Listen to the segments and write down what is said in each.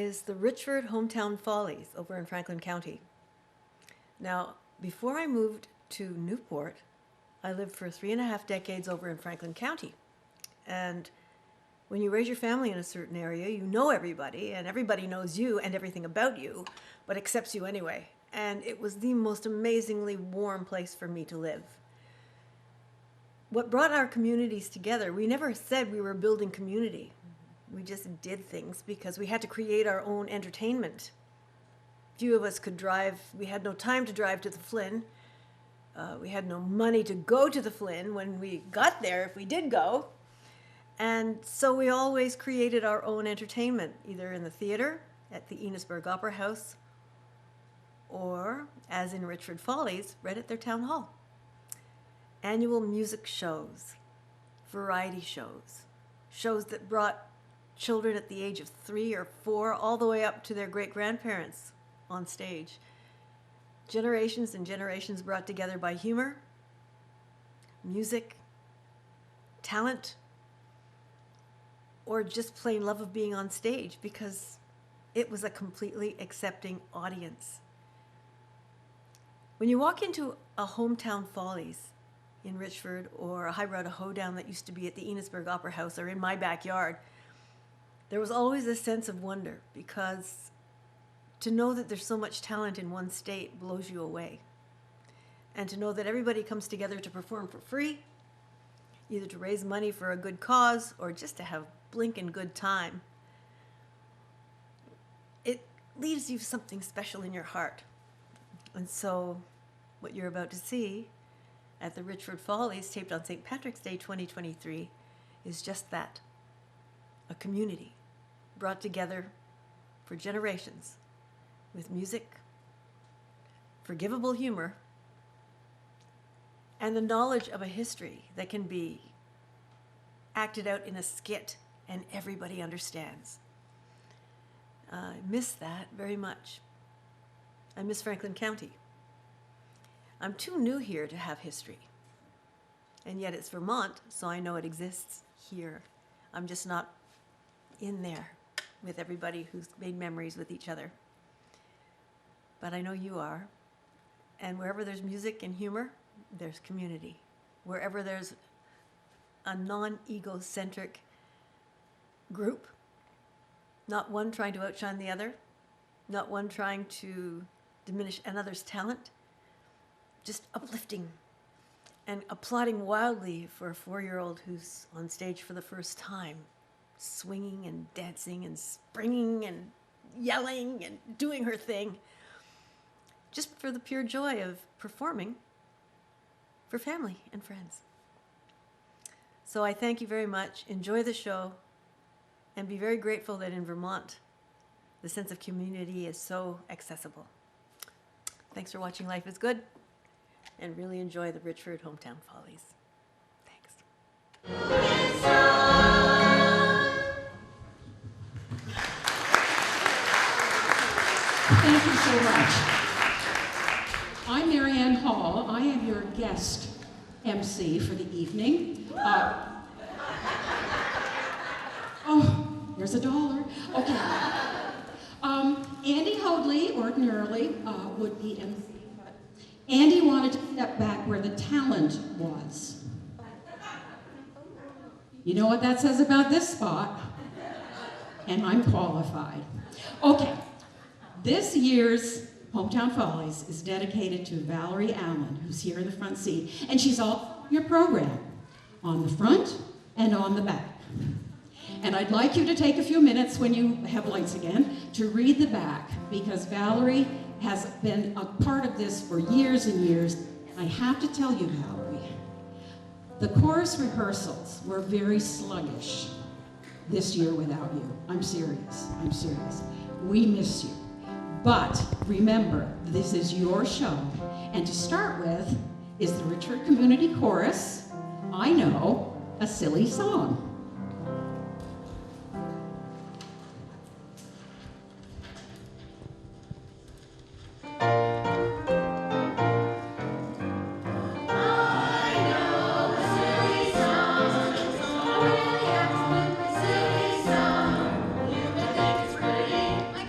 is the Richford Hometown Follies over in Franklin County. Now, before I moved to Newport, I lived for 3.5 decades over in Franklin County. And when you raise your family in a certain area, you know everybody, and everybody knows you and everything about you, but accepts you anyway. And it was the most amazingly warm place for me to live. What brought our communities together, we never said we were building community. We just did things because we had to create our own entertainment. Few of us could drive. We had no time to drive to the Flynn. We had no money to go to the Flynn when we got there, if we did go. And so we always created our own entertainment, either in the theater, at the Enosburg Opera House, or, as in Richford Follies, right at their town hall. Annual music shows, variety shows, shows that brought children at the age of 3 or 4 all the way up to their great-grandparents on stage. Generations and generations brought together by humor, music, talent, or just plain love of being on stage, because it was a completely accepting audience. When you walk into a Hometown Follies in Richford, or a highbrow hoedown that used to be at the Enosburg Opera House or in my backyard, there was always a sense of wonder, because to know that there's so much talent in one state blows you away. And to know that everybody comes together to perform for free, either to raise money for a good cause or just to have blinking good time, it leaves you something special in your heart. And so what you're about to see at the Richford Follies, taped on St. Patrick's Day 2023, is just that, a community brought together for generations with music, forgivable humor, and the knowledge of a history that can be acted out in a skit and everybody understands. I miss that very much. I miss Franklin County. I'm too new here to have history. And yet it's Vermont, so I know it exists here. I'm just not in there with everybody who's made memories with each other. But I know you are. And wherever there's music and humor, there's community. Wherever there's a non-egocentric group, not one trying to outshine the other, not one trying to diminish another's talent, just uplifting and applauding wildly for a 4-year-old who's on stage for the first time, swinging and dancing and springing and yelling and doing her thing, just for the pure joy of performing for family and friends. So I thank you very much. Enjoy the show, and be very grateful that in Vermont, the sense of community is so accessible. Thanks for watching Life is Good, and really enjoy the Richford Hometown Follies. Thanks. Thank you so much. I'm Marianne Hall. I am your guest MC for the evening. Oh, here's $1. Okay. Andy Hoadley ordinarily would be MC, but Andy wanted to step back where the talent was. You know what that says about this spot? And I'm qualified. Okay, this year's Hometown Follies is dedicated to Valerie Allen, who's here in the front seat, and she's all your program, on the front and on the back. And I'd like you to take a few minutes when you have lights again to read the back, because Valerie has been a part of this for years and years. I have to tell you, Valerie, the chorus rehearsals were very sluggish this year without you. I'm serious. I'm serious. We miss you. But remember, this is your show. And to start with is the Richford Community Chorus, I Know a Silly Song. Like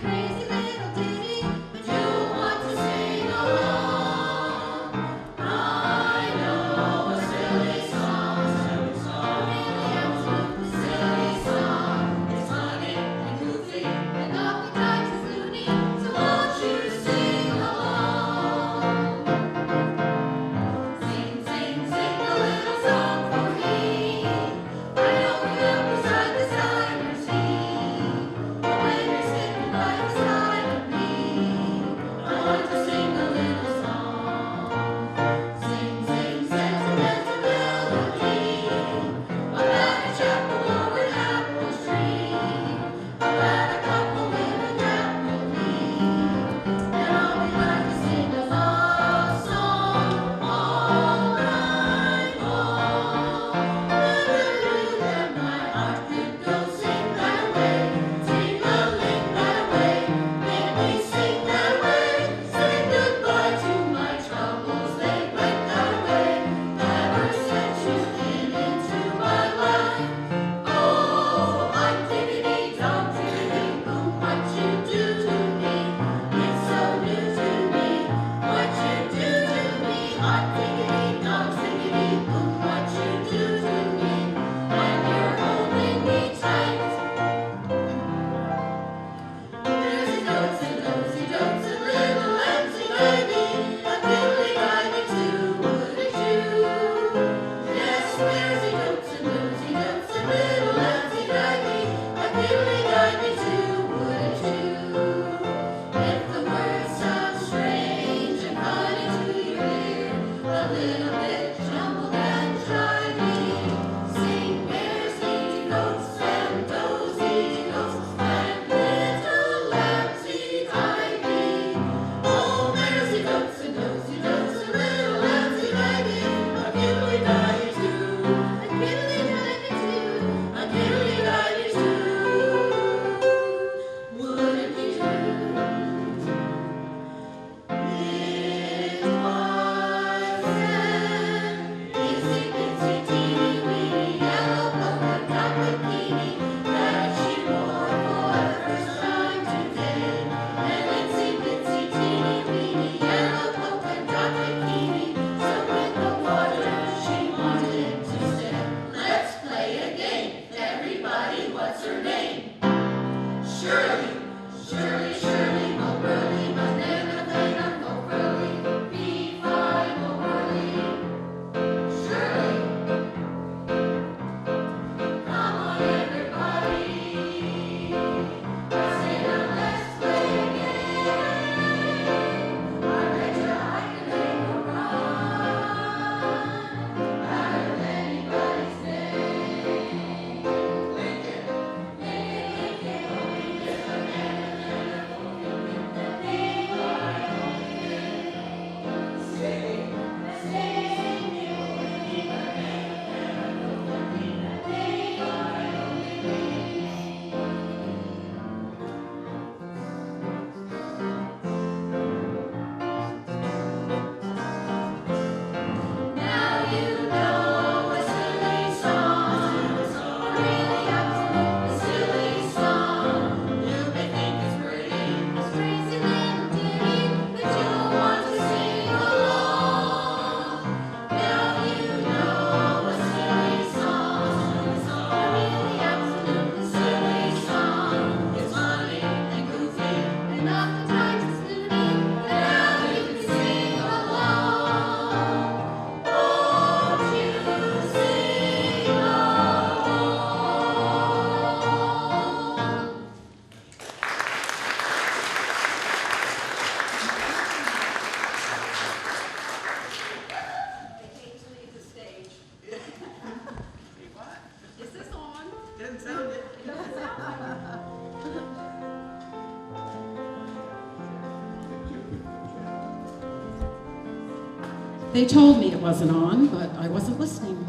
They told me it wasn't on, but I wasn't listening.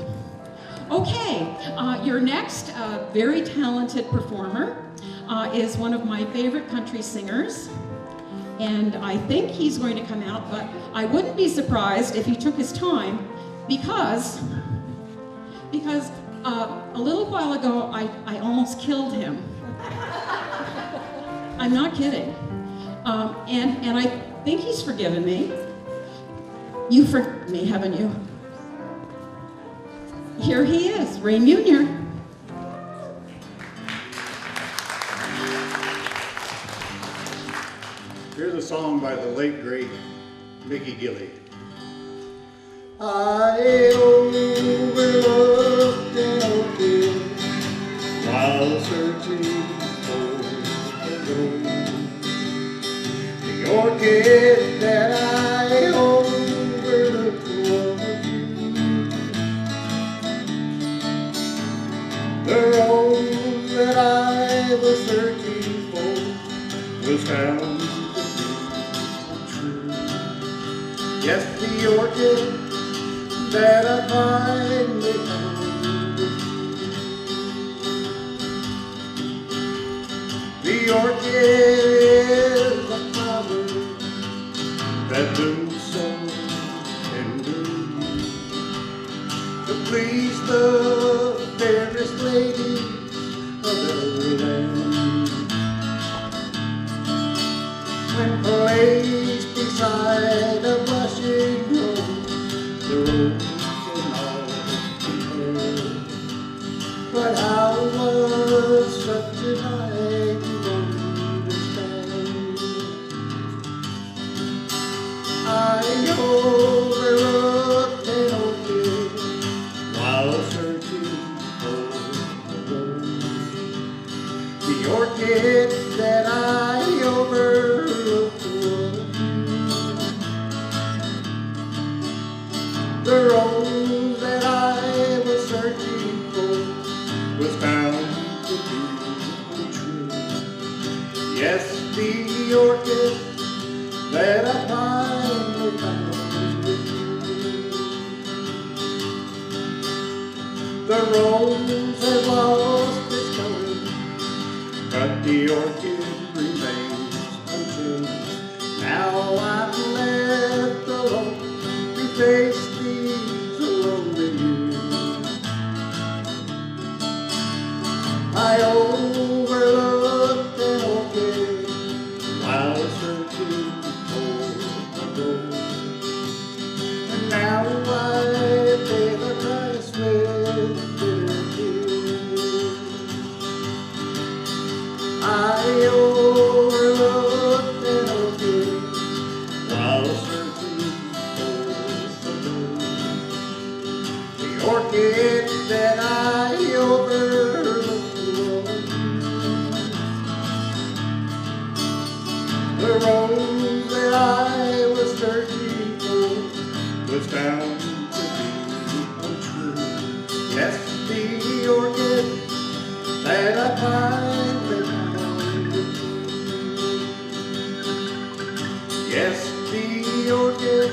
Okay, your next very talented performer is one of my favorite country singers, and I think he's going to come out, but I wouldn't be surprised if he took his time because a little while ago I almost killed him. I'm not kidding. And I think he's forgiven me. You've forgiven me, haven't you? Here he is, Rain Jr. Here's a song by the late, great Mickey Gilley. I overlooked an orchid while searching for the gold. The orchid that I overlooked was you. The rose that I was searching for was found. Yes, the orchid that I finally found was you. The orchid is a flower that blooms so tenderly to please the fairest ladies of the land. When placed beside a blushing rose, the rose can all compare. But how was such a night to understand? I overlooked an orchid while searching for the rose. The orchid that I overlooked was the rose that I was searching for was found to be true. Yes, the orchid that I finally found was you. The rose has lost its color, but the orchid remains unchanged. Now I'm left alone to face these lonely years. I overlooked an orchid while searching for a rose. And now I pay the price with bitter tears. I overlooked an orchid while searching for a rose. The orchid that I overlooked was the rose that I was searching for was found to be untrue. Yes, the orchid that I finally found with you. Yes, the orchid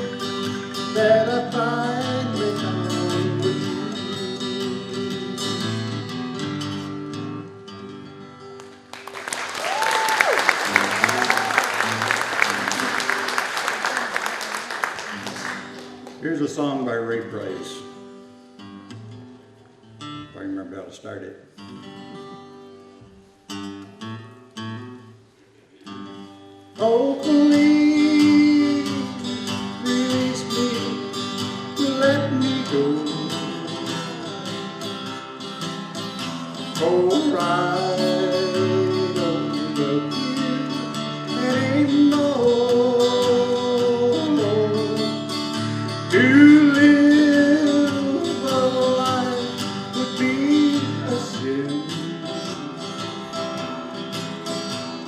that I finally found with you. Here's a song by Ray Price, if I remember how to start it. Oh, please release me, let me go. Oh, right on the pier, it ain't no. To live a life would be a sin.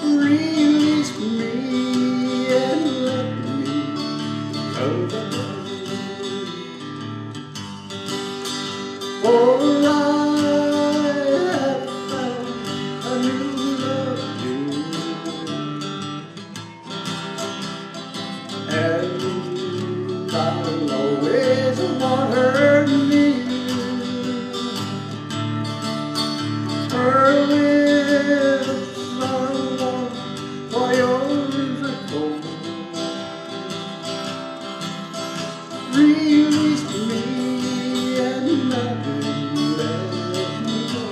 Release me and let me go. For I have found a new love here. And I'll always want her near. Her lips are warm, while yours are cold. Release me and never let me go.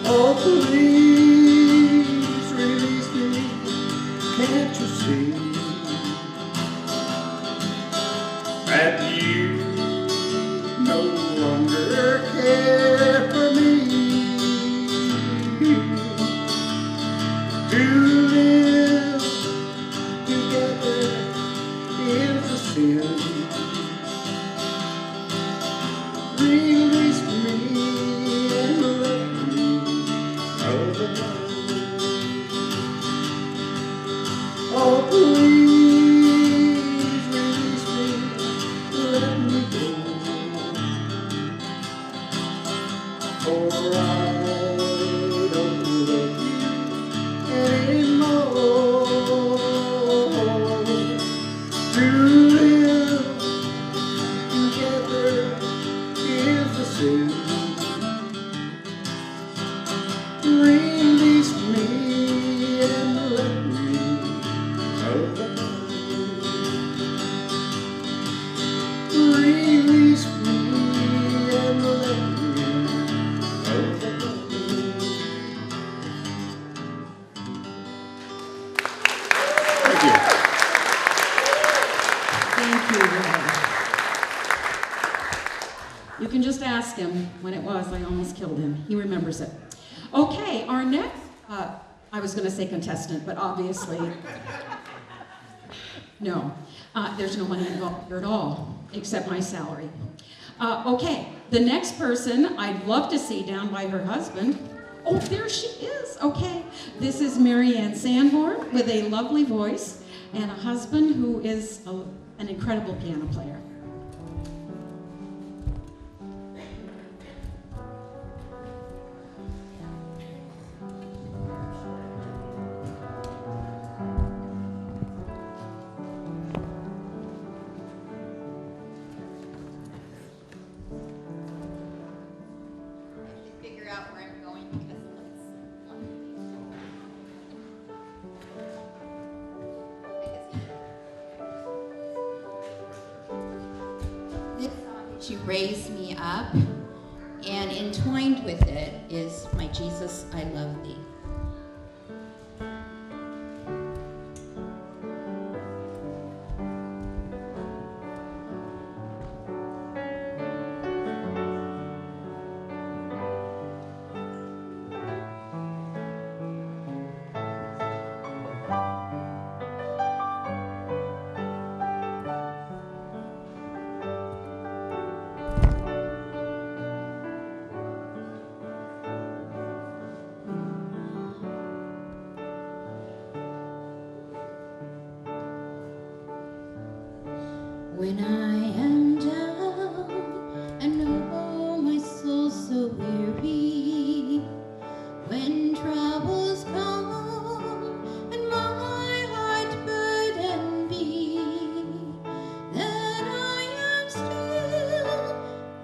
Oh, please release me, can't you see that you no longer care for me? To live together is a sin. Release me and let me oh, please release me, let me go. For I don't love you anymore. To live together is a sin. Release me and let me go. Release me and let me go. Thank you. Thank you, Ray. You can just ask him when it was. I almost killed him. He remembers it. Okay, our next, I was going to say contestant, but obviously, no. There's no money involved here at all, except my salary. Okay, the next person I'd love to see down by her husband. Oh, there she is. Okay, this is Mary Ann Sanborn with a lovely voice and a husband who is an incredible piano player. to raise me up, and entwined with it is my Jesus, I love thee. When I am down and oh, my soul so weary, when troubles come and my heart burden be, then I am still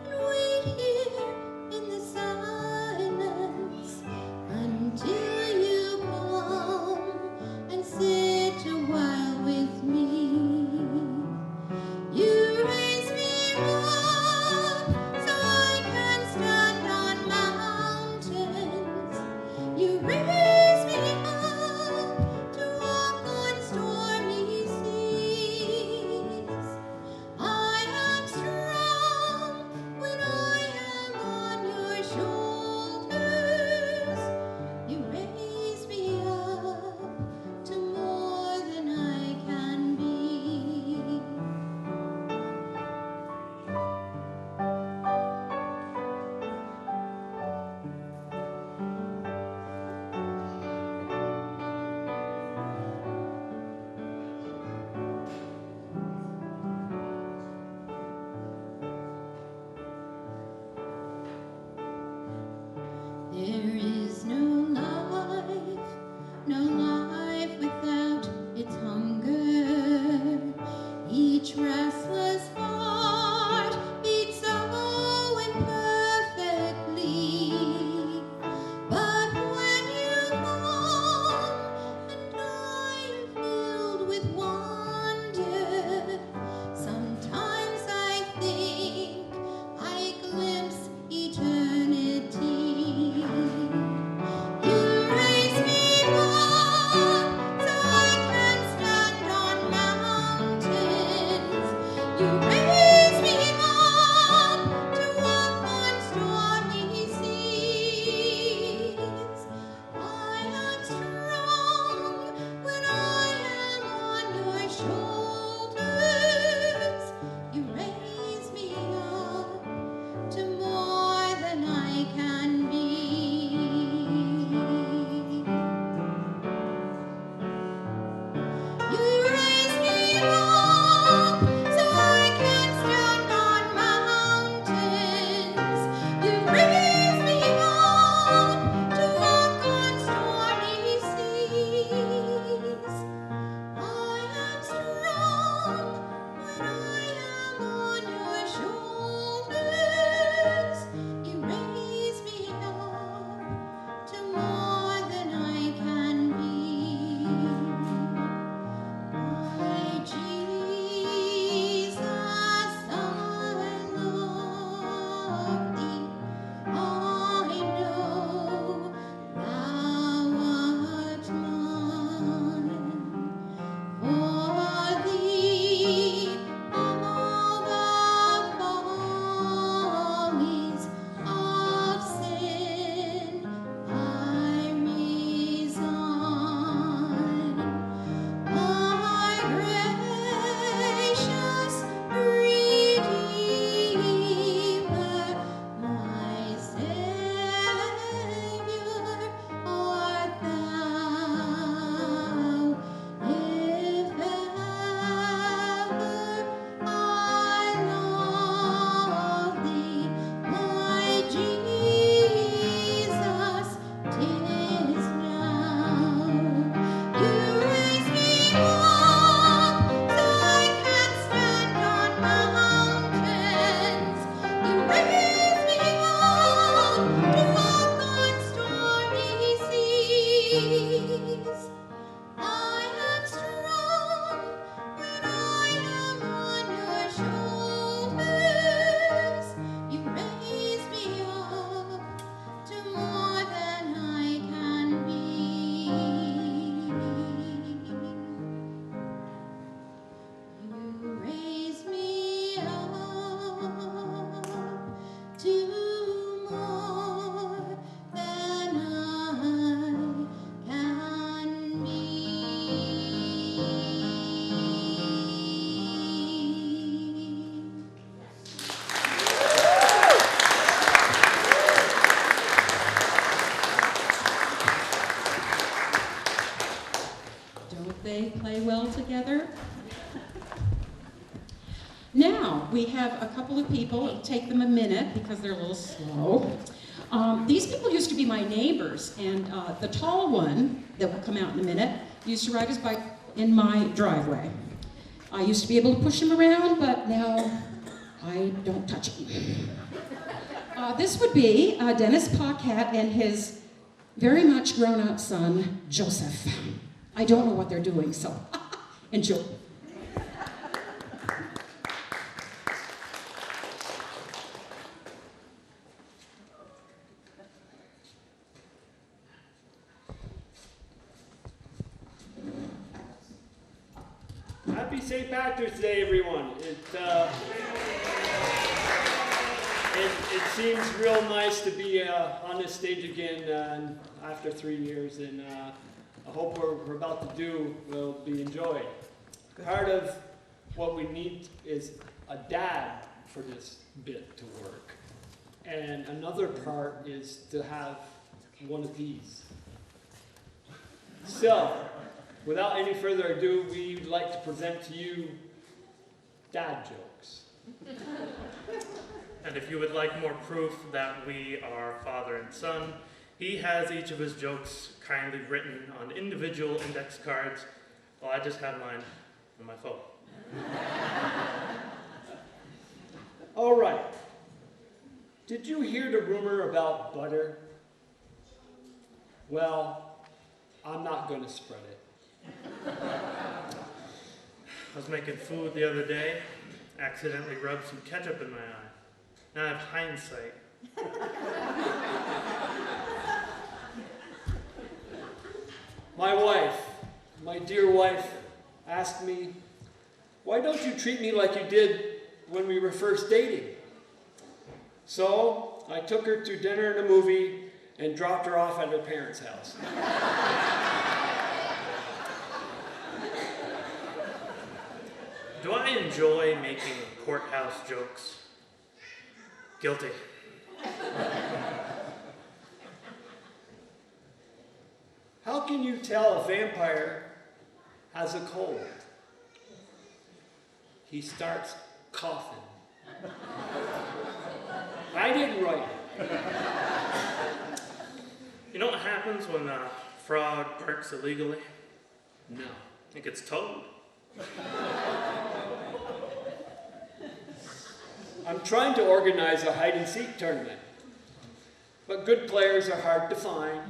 and wait here in the silence until you come and sit a while with me. You raise me up so I can stand on mountains. You raise me up to walk on stormy seas. I am strong when I am on your shoulders. You raise me up to more than I can be. There is no life without its hunger. Each restless heart beats so imperfectly. But when you come and I am filled with wonder, sometimes I think I glimpse eternity. have a couple of people. It'll take them a minute because they're a little slow. These people used to be my neighbors, and the tall one that will come out in a minute used to ride his bike in my driveway. I used to be able to push him around, but now I don't touch him. This would be Dennis Paquette and his very much grown-up son, Joseph. I don't know what they're doing, so enjoy. Happy St. Patrick's Day, everyone. It seems real nice to be on this stage again after 3 years, and I hope what we're about to do will be enjoyed. Part of what we need is a dad for this bit to work, and another part is to have one of these. So, without any further ado, we would like to present to you dad jokes. And if you would like more proof that we are father and son, he has each of his jokes kindly written on individual index cards, while I just have mine on my phone. All right. Did you hear the rumor about butter? Well, I'm not going to spread it. I was making food the other day, accidentally rubbed some ketchup in my eye. Now I have hindsight. My wife, my dear wife, asked me, "Why don't you treat me like you did when we were first dating?" So I took her to dinner and a movie and dropped her off at her parents' house. Do I enjoy making courthouse jokes? Guilty. How can you tell a vampire has a cold? He starts coughing. I didn't write it. You know what happens when a frog barks illegally? No. It gets towed. I'm trying to organize a hide-and-seek tournament, but good players are hard to find.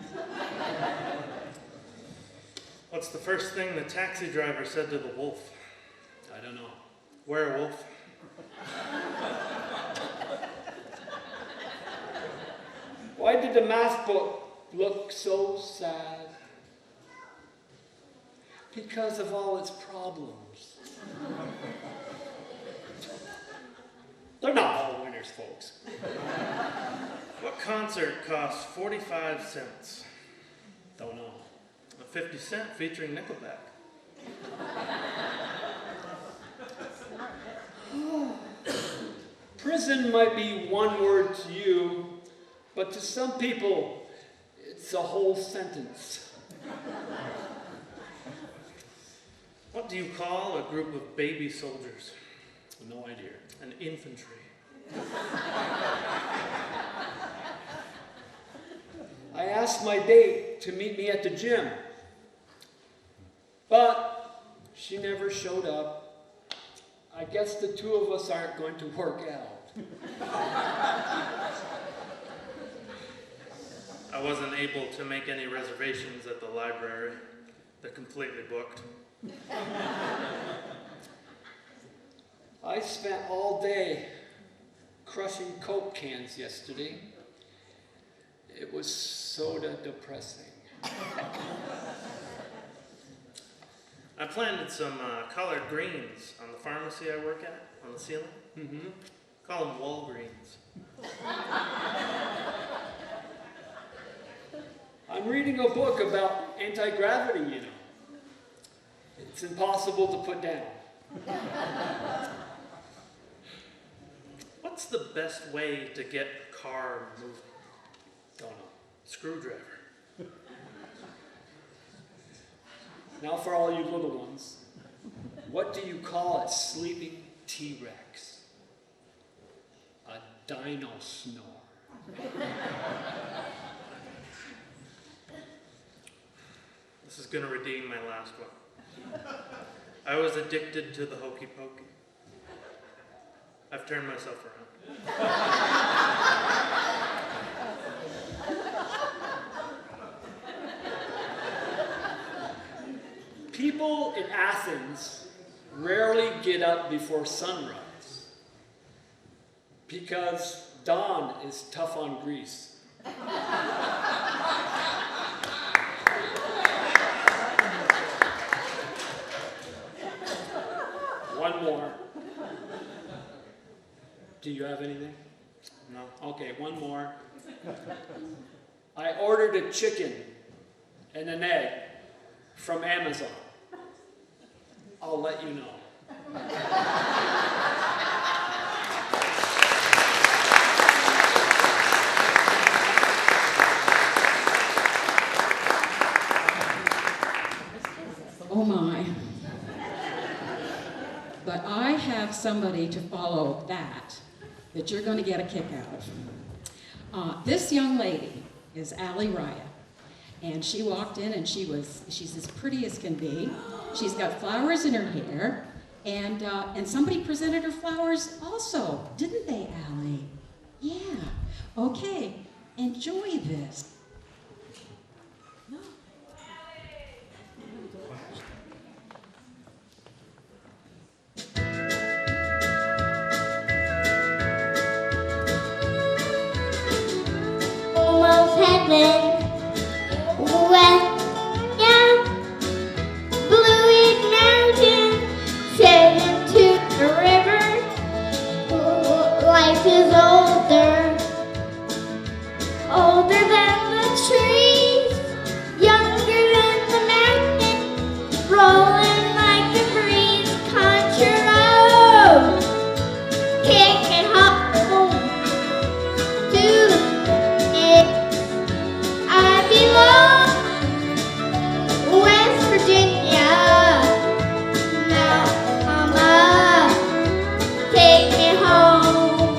What's the first thing the taxi driver said to the wolf? I don't know. Werewolf. Why did the math book look so sad? Because of all its problems. They're not all winners, folks. What concert costs 45 cents? Don't know. A 50 Cent featuring Nickelback. Prison might be one word to you, but to some people, it's a whole sentence. What do you call a group of baby soldiers? No idea. An infantry. I asked my date to meet me at the gym, but she never showed up. I guess the two of us aren't going to work out. I wasn't able to make any reservations at the library. They're completely booked. I spent all day crushing Coke cans yesterday. It was soda depressing. I planted some collard greens on the pharmacy I work at, on the ceiling. Mm-hmm. Call them Walgreens. I'm reading a book about anti-gravity, you know. It's impossible to put down. What's the best way to get a car moving? Don't know. Screwdriver. Now for all you little ones, what do you call a sleeping T-Rex? dino snore. This is going to redeem my last one. I was addicted to the hokey pokey. I've turned myself around. People in Athens rarely get up before sunrise because dawn is tough on Greece. One more. Do you have anything? No. Okay, one more. I ordered a chicken and an egg from Amazon. I'll let you know. Oh my. But I have somebody to follow that you're going to get a kick out of. This young lady is Allie Raya. And she walked in and she's as pretty as can be. She's got flowers in her hair. And somebody presented her flowers also, didn't they, Allie? Yeah. Okay, enjoy this. Almost heaven, west, yeah, blue mountain, sailed into the river. Life is older, older than the trees, younger than the mountain, rolling like a breeze. Country road, take me home to the I belong West Virginia. Now, Mama, take me home.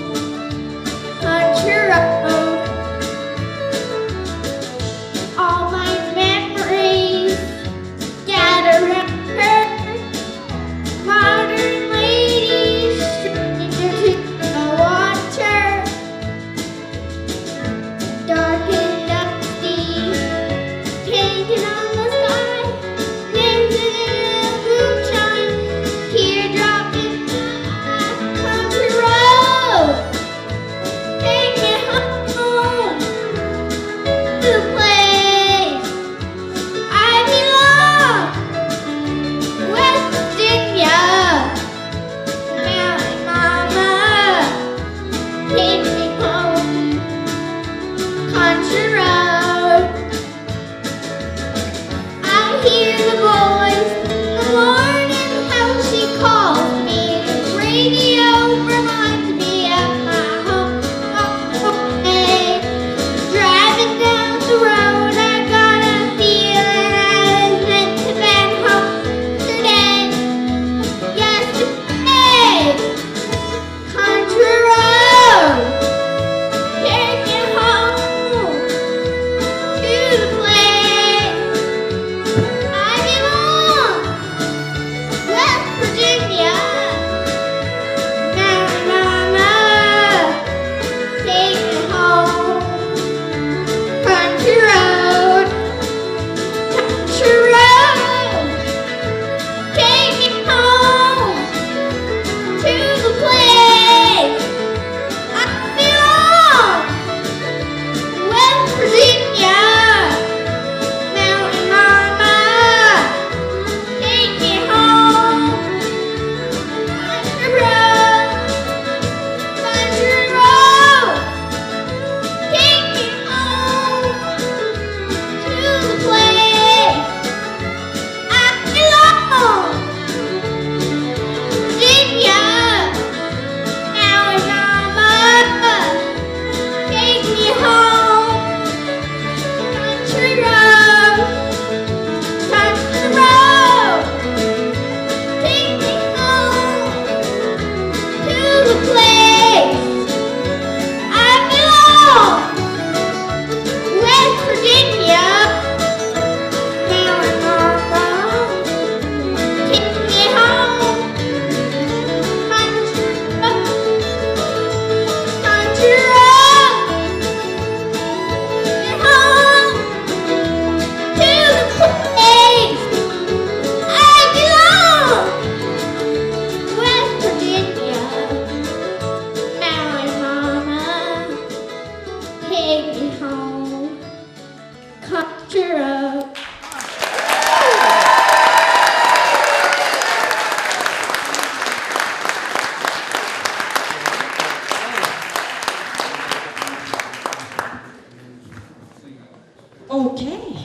Okay.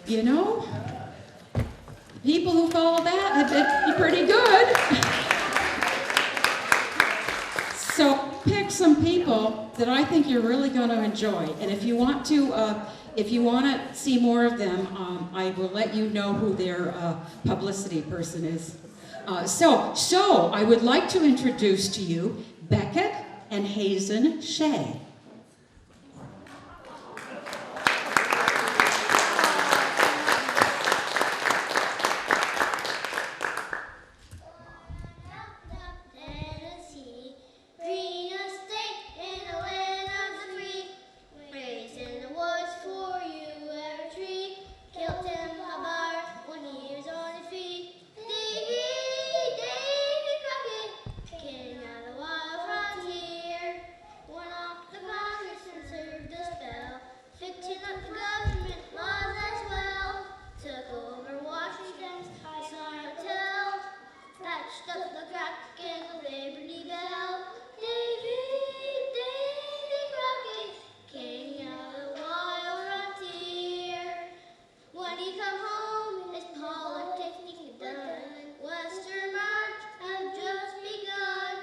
You know, people who follow that have been pretty good. So pick some people that I think you're really going to enjoy. And if you want to see more of them, I will let you know who their publicity person is. So I would like to introduce to you Beckett and Hazen Shea. Tennessee, green estate in the land of the free, raised in the woods for you every tree, killed him a bar when he was on his feet. Davy Crockett, king of the wild frontier, went off to Congress and served a spell, fixing up the government laws as well, took over Washington's High Hotel, patched up the crack in the Liberty Bell. Davy Crockett, king of the wild frontier. When he come home, his politicking done. Western march had just begun.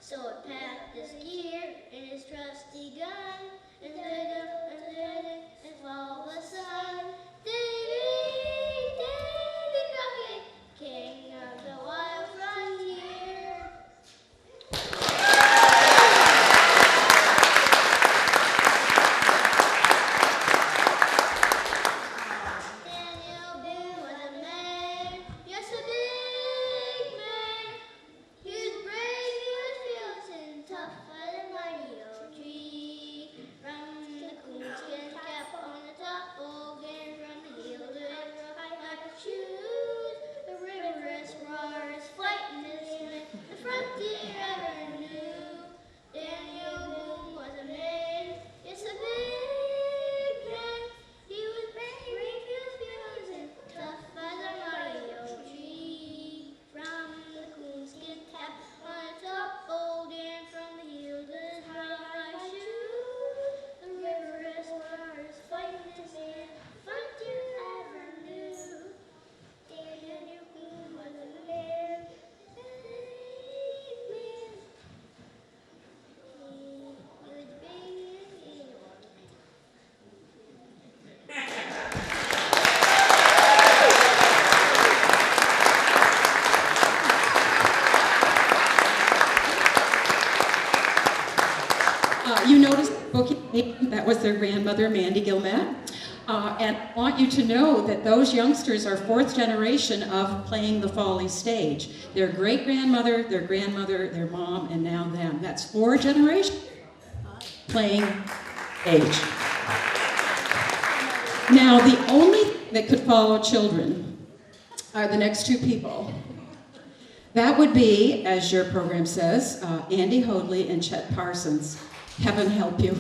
So he packed his gear and his trusty gun, and and follow the sun. Davy Crockett, king of the wild frontier. Daniel Boone was a man, yes, a big man. He was brave, he was fearless and tough as a mighty oak tree. From the coonskin cap on the top, Bogan from the heel to the high shoes. The rigorous roars, fighting his men, the frontier ever knew. Daniel Boone was a man, yes, a big man. He was brave, he was fearless and tough as a mighty oak tree. From the coonskin cap on the top, Bogan from the heel to his high shoes. The rigorous roars, fighting his men, the frontier ever knew. Daniel Boone was a man, big man. He was big and he was You noticed that was their grandmother, Mandy Gilman. And I want you to know that those youngsters are fourth generation of playing the Follies stage. Their great-grandmother, their mom, and now them. That's 4 generations playing stage. Now, the only thing that could follow children are the next 2 people. That would be, as your program says, Andy Hoadley and Chet Parsons. Heaven help you.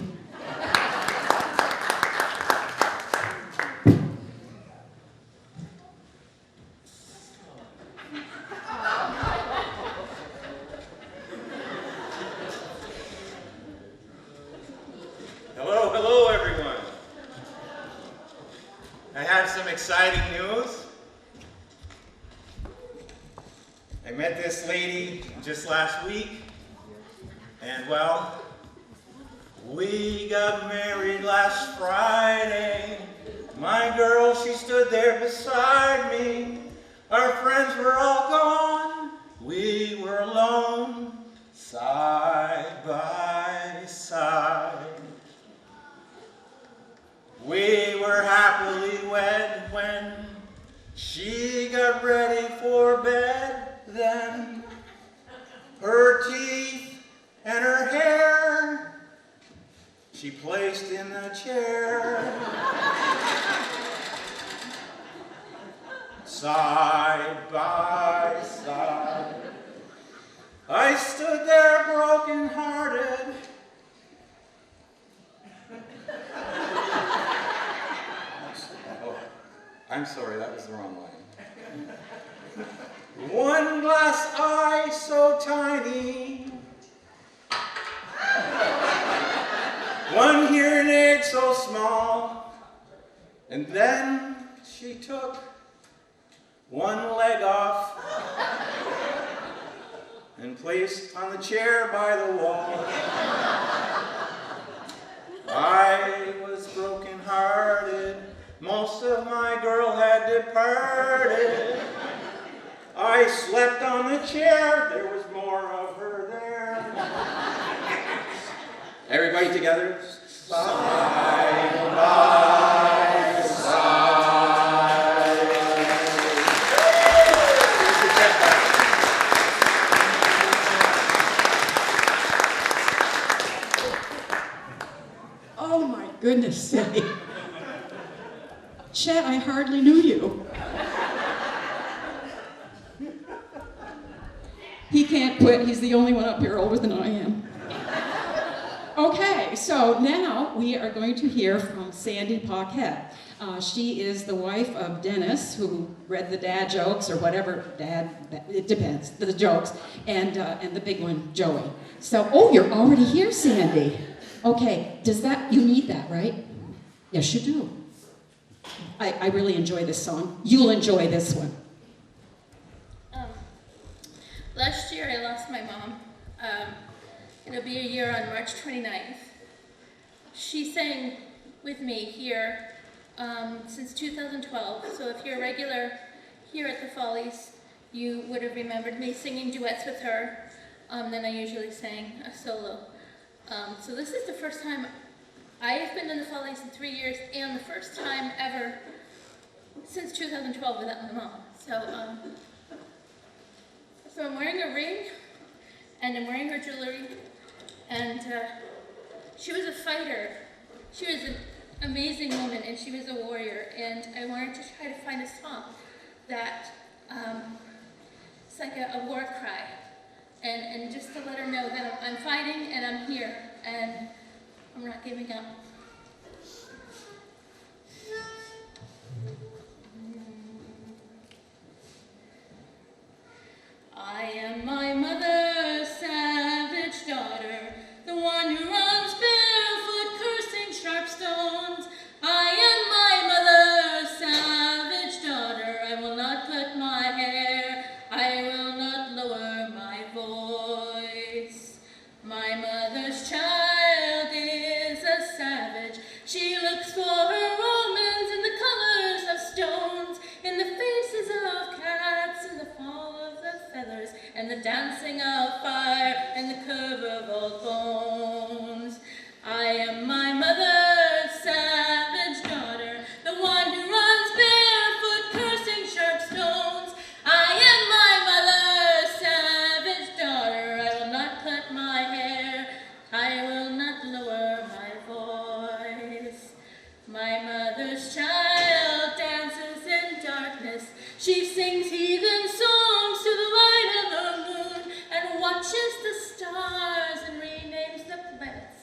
Hello everyone. I have some exciting news. I met this lady just last week, and well, we got married last Friday. My girl, she stood there beside me. Our friends were all gone. We were alone, side by side. We were happily wed when she got ready for bed. Then her teeth and her hair she placed in a chair. Side by side, I stood there broken-hearted. Oh, I'm sorry, that was the wrong line. One glass eye so tiny, one hearing aid so small, And then she took one leg off and placed on the chair by the wall. I was broken-hearted. Most of my girl had departed. I slept on the chair. There was more of her there. Everybody together. Sigh, goodbye, sigh. Oh my goodness sake. Chet, I hardly knew you. He can't quit. He's the only one up here older than I am. Okay, so now we are going to hear from Sandy Paquette. She is the wife of Dennis, who read the dad jokes, or whatever, it depends, the jokes, and the big one, Joey. So, oh, you're already here, Sandy. Okay, you need that, right? Yes, you do. I really enjoy this song. You'll enjoy this one. Last year I lost my mom. It'll be a year on March 29th. She sang with me here since 2012. So if you're a regular here at the Follies, you would have remembered me singing duets with her. Then I usually sang a solo. So this is the first time I have been in the Follies in 3 years, and the first time ever since 2012 without my mom. So I'm wearing a ring, and I'm wearing her jewelry, and she was a fighter. She was an amazing woman, and she was a warrior, and I wanted to try to find a song that it's like a war cry, and just to let her know that I'm fighting, and I'm here, and I'm not giving up. I am my mother's savage daughter, the one who runs barefoot, cursing sharp stones. I am my mother's savage daughter. I will not cut my hair. I will not lower my voice. My mother's child is a savage. She looks for her omens in the colors of stones, in the faces of cats, in the fall of the feathers, and the dancing of fire, and the curve of old bones. I am my mother's savage daughter, the one who runs barefoot, cursing sharp stones. I am my mother's savage daughter. I will not cut my hair. I will not lower my voice. My mother's child dances in darkness. She sings heathen songs to the light of the moon, and watches the stars and renames the planets,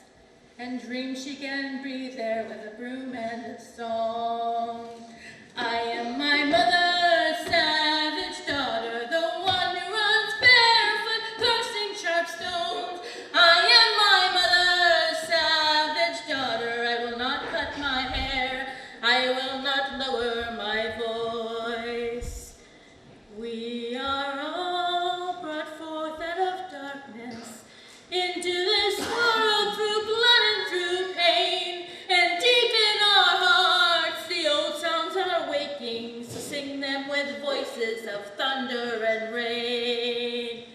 and dreams she can breathe there with a broom and a song. I am my mother's savage daughter, the one who runs barefoot, cursing sharp stones. I am my mother's savage daughter. I will not cut my hair. I will not lower my voice. We are all brought forth out of darkness into this world through blood and through pain, and deep in our hearts the old songs are waking, so sing them with voices of thunder and rain.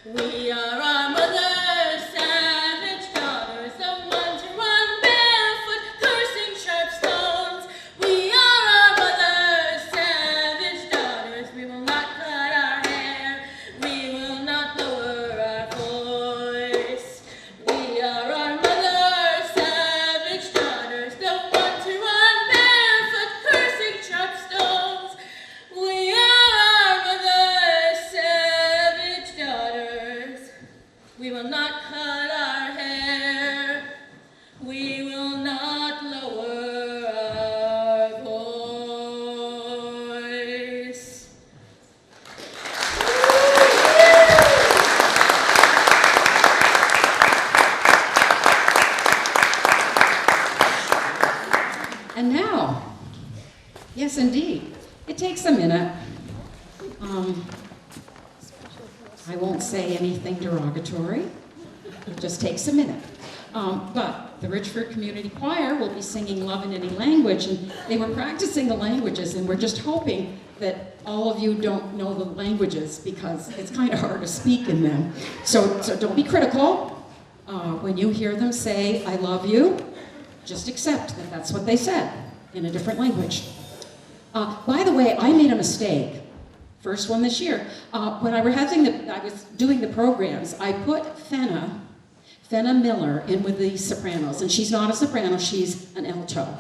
We are our mother's savage daughters, the ones who run barefoot, cursing sharp stones. We are our mother's savage daughters. We will not cut our hair. We will not lower our voice. We are our mother's savage daughters, the ones who run barefoot, cursing sharp stones. We are our mother's savage daughters. We will not cut our hair. We will not lower our voice. And now, Yes, indeed. It takes a minute. I won't say anything derogatory. It just takes a minute. But the Richford Community Choir will be singing Love in Any Language, and they were practicing the languages, and we're just hoping that all of you don't know the languages because it's kind of hard to speak in them. So don't be critical. When you hear them say, I love you, just accept that that's what they said in a different language. By the way, I made a mistake. First one this year. When I was doing the programs, I put Fenna Miller in with the sopranos, and she's not a soprano, she's an alto.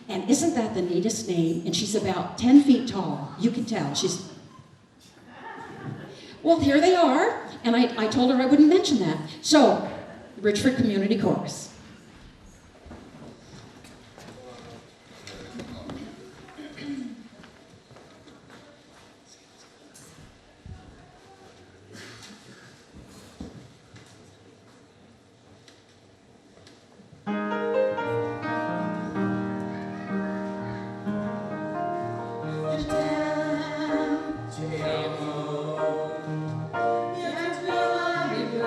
And isn't that the neatest name? And she's about 10 feet tall. You can tell. Well, here they are, and I told her I wouldn't mention that. So, Richford Community Chorus. Yes, we love you, blue.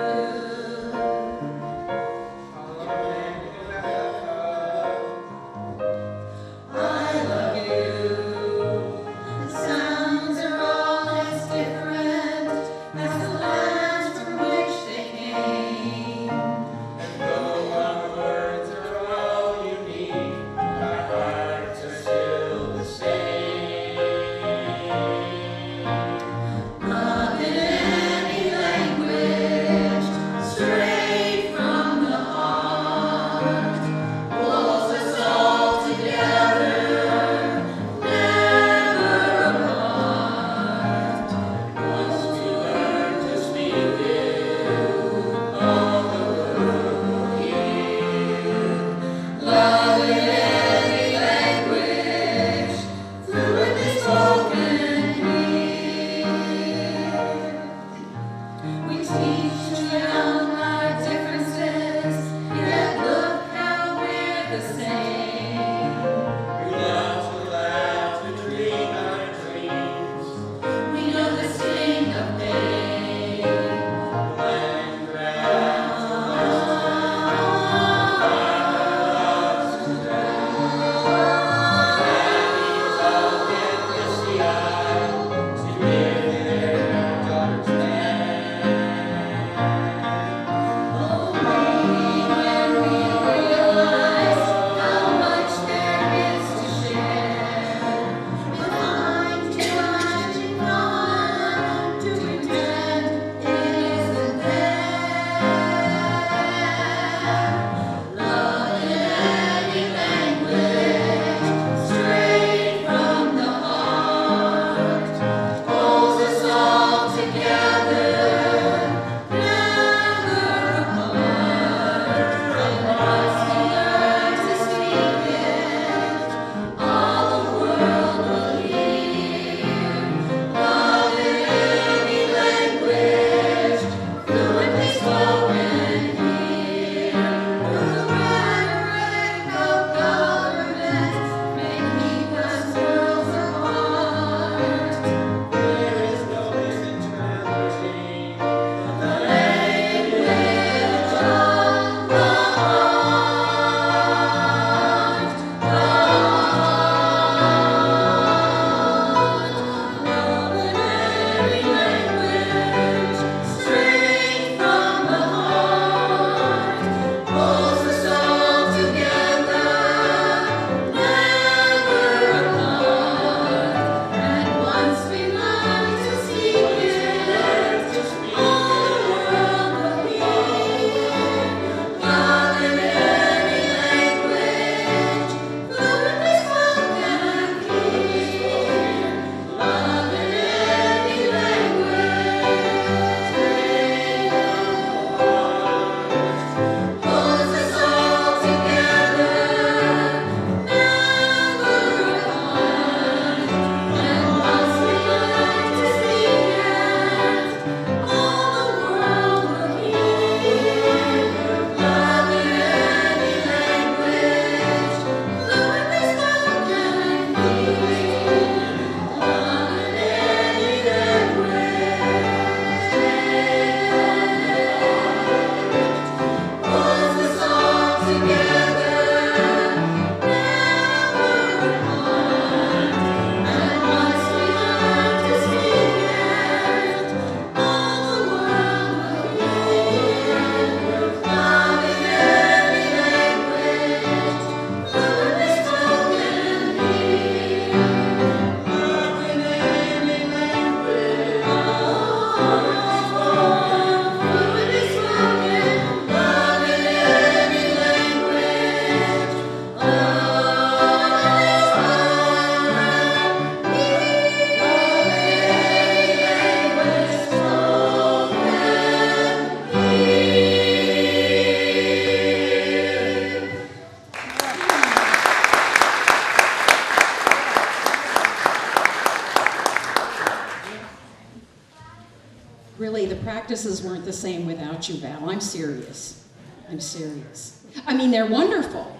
practices weren't the same without you, Val. I'm serious. I'm serious. I mean, they're wonderful,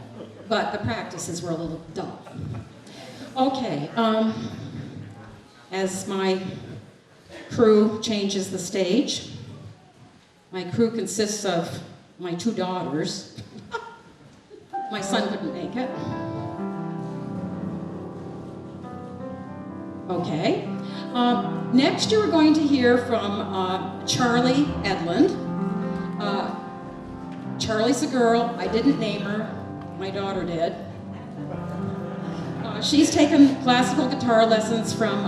but the practices were a little dull. Okay, as my crew changes the stage, my crew consists of my 2 daughters. My son couldn't make it. Okay. Next, you are going to hear from Charlie Edlund. Charlie's a girl. I didn't name her. My daughter did. She's taken classical guitar lessons from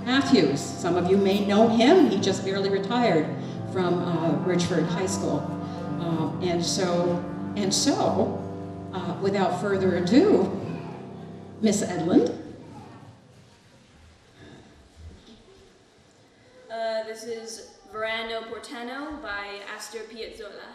Matthews. Some of you may know him. He just barely retired from Richford High School. And so, without further ado, Miss Edlund. This is Verano Portano by Astor Piazzolla.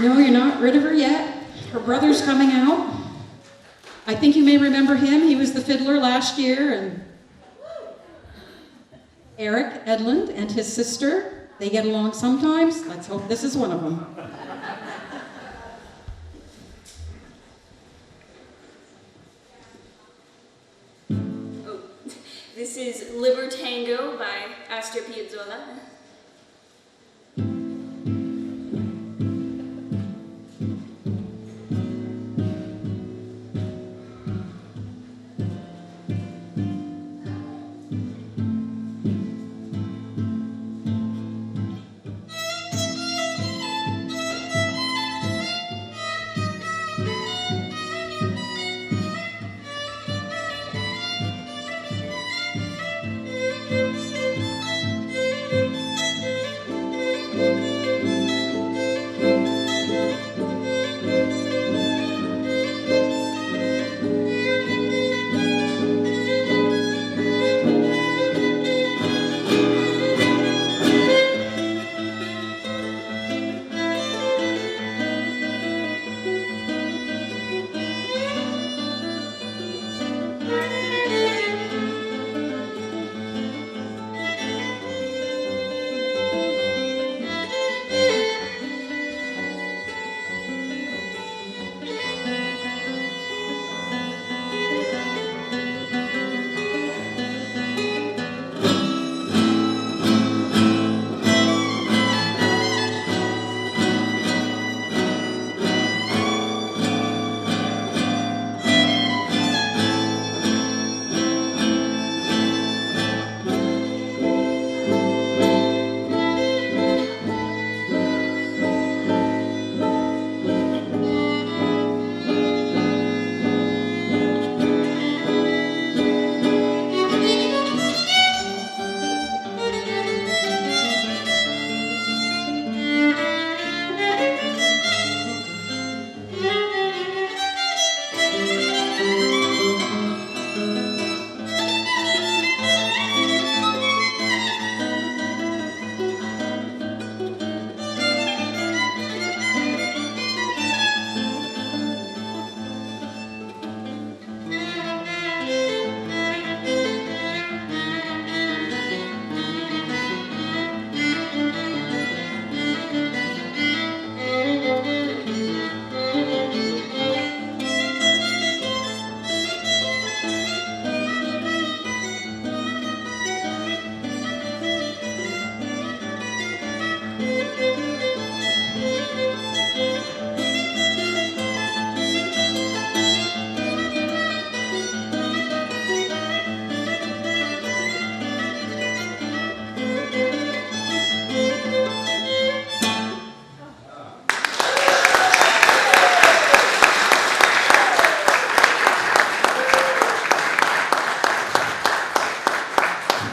No, you're not rid of her yet. Her brother's coming out. I think you may remember him. He was the fiddler last year. And Eric Edlund and his sister, they get along sometimes. Let's hope this is one of them. Oh, this is Libertango by Astor Piazzolla.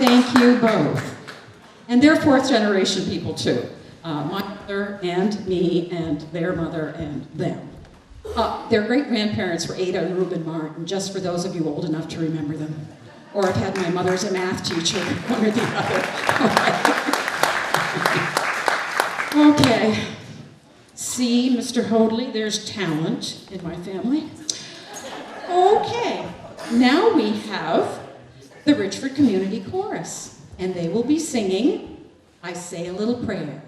Thank you both. And they're fourth generation people too. My mother and me and their mother and them. Their great grandparents were Ada and Reuben Martin, just for those of you old enough to remember them. Or I've had my mother as a math teacher, one or the other. Okay. See, Mr. Hoadley, there's talent in my family. Okay, now we have the Richford Community Chorus, and they will be singing I Say a Little Prayer.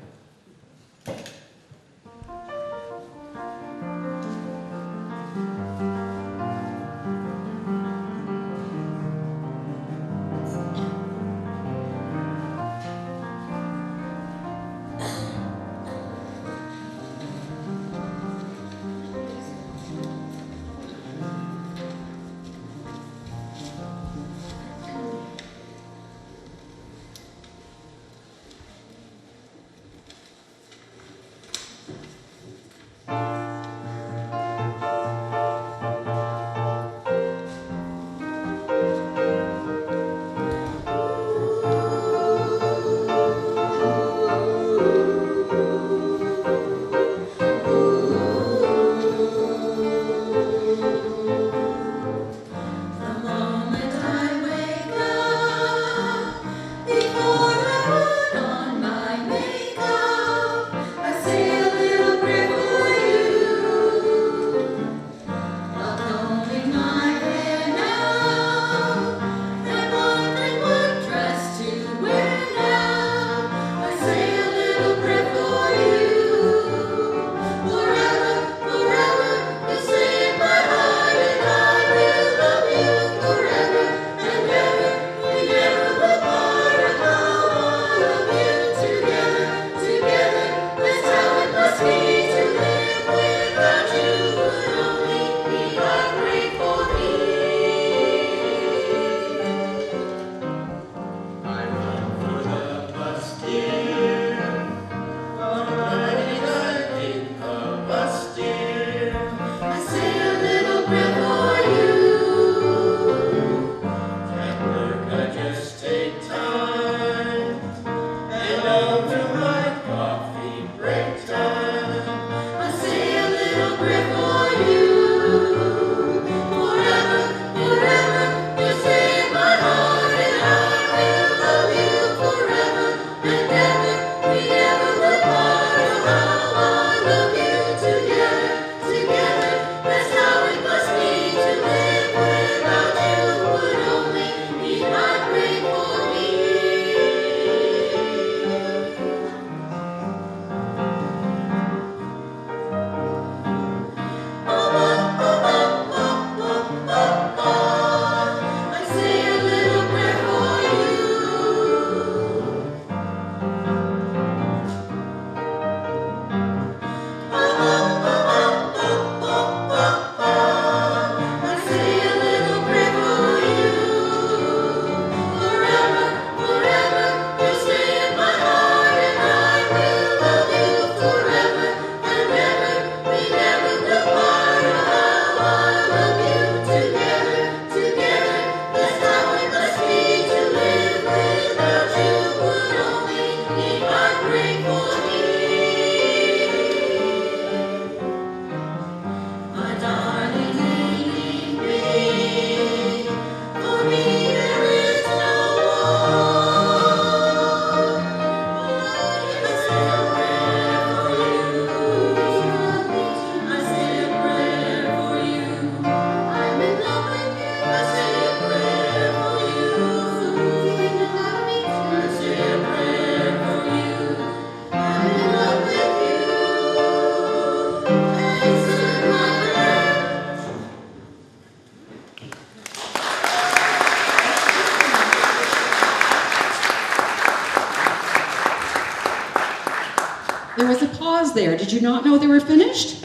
There was a pause there. Did you not know they were finished?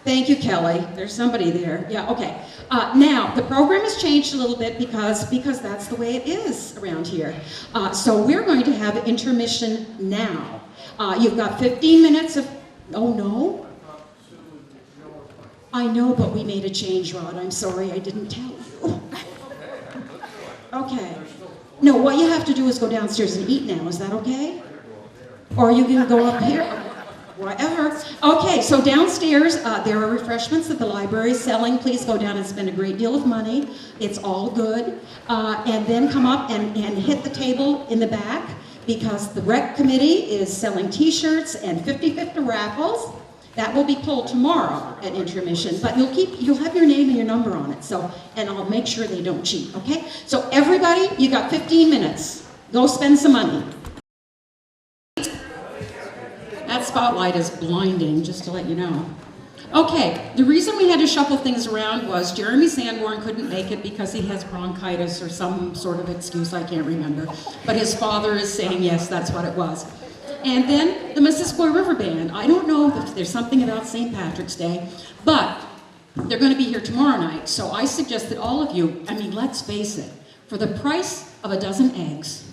Thank you, Kelly. There's somebody there. Yeah, okay. Now, the program has changed a little bit because that's the way it is around here. So we're going to have intermission now. You've got 15 minutes of, oh no? I know, but we made a change, Rod. I'm sorry, I didn't tell you. Okay. No, what you have to do is go downstairs and eat now. Is that okay? Or you can go up here. Whatever. Okay, so downstairs, there are refreshments that the library is selling. Please go down and spend a great deal of money. It's all good. And then come up and hit the table in the back because the rec committee is selling t-shirts and 50-50 raffles. That will be pulled tomorrow at intermission, but you'll have your name and your number on it. So, and I'll make sure they don't cheat, okay? So everybody, you got 15 minutes. Go spend some money. That spotlight is blinding, just to let you know. Okay, the reason we had to shuffle things around was Jeremy Sanborn couldn't make it because he has bronchitis or some sort of excuse I can't remember. But his father is saying yes, that's what it was. And then the Missisquoi River Band. I don't know if there's something about St. Patrick's Day, but they're going to be here tomorrow night. So I suggest that all of you, I mean, let's face it, for the price of a dozen eggs,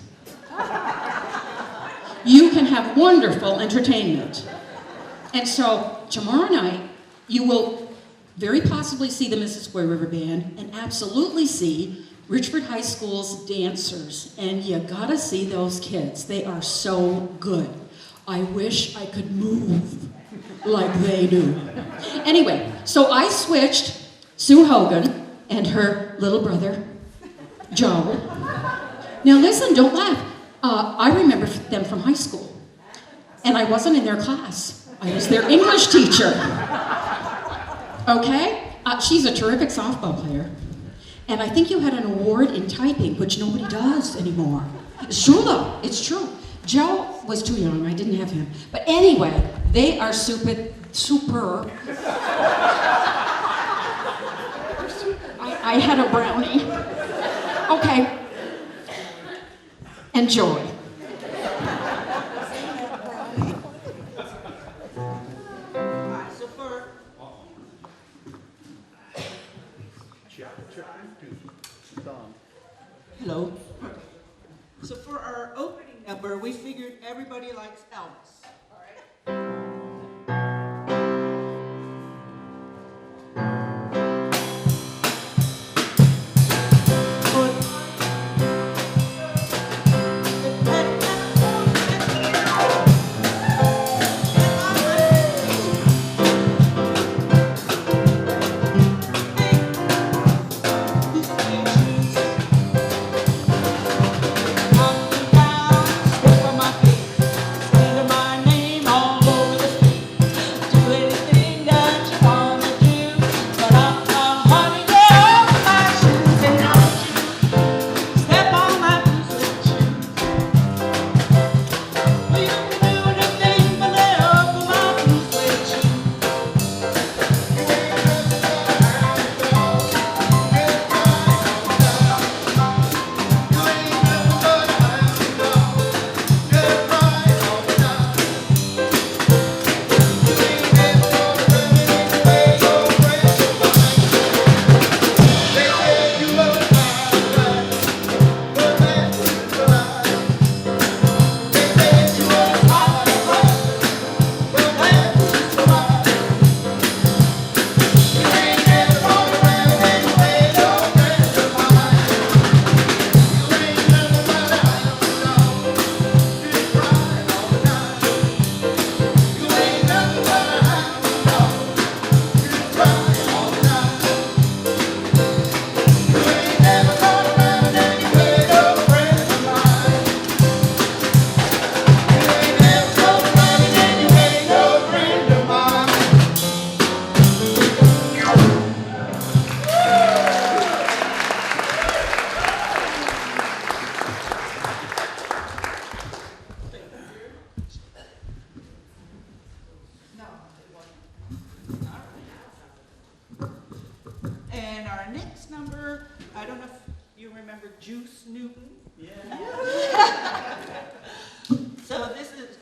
you can have wonderful entertainment. And so tomorrow night, you will very possibly see the Missisquoi River Band and absolutely see Richford High School's dancers. And you gotta see those kids. They are so good. I wish I could move like they do. Anyway, so I switched Sue Hogan and her little brother, Joe. Now listen, don't laugh. I remember them from high school, and I wasn't in their class. I was their English teacher. Okay? She's a terrific softball player, and I think you had an award in typing, which nobody does anymore. It's true, though. It's true. Joe was too young. I didn't have him. But anyway, they are super. I had a brownie. Okay. Enjoy. Hello. So for our opening number, we figured everybody likes Elvis. All right.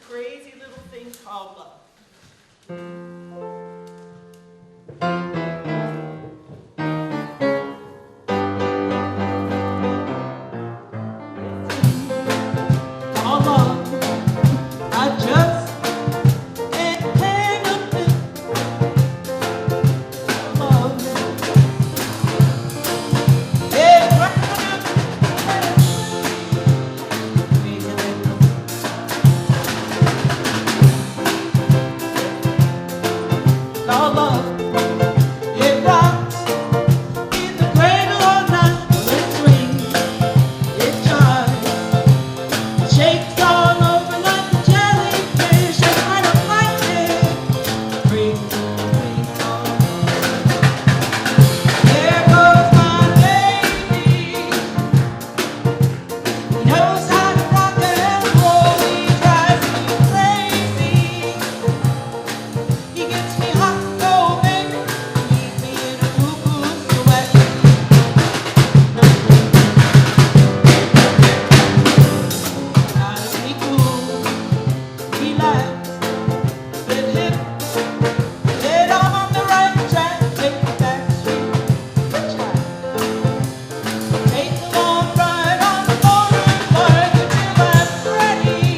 crazy little thing called love. Called love. I just can't handle it. Love. It's right called love. It rocks in the cradle all night. It swings, it jives, it shakes all over like a jellyfish. It's kind of like it. Rings, rings on. There goes my baby. He knows how to rock and roll. He drives me crazy. He gets me hot, oh baby, leaves me in a cuckoo sweat. Gotta be cool, relax, let him get on the right track, take the back street, hitchhike. Take a long ride on the motorbike until I'm ready.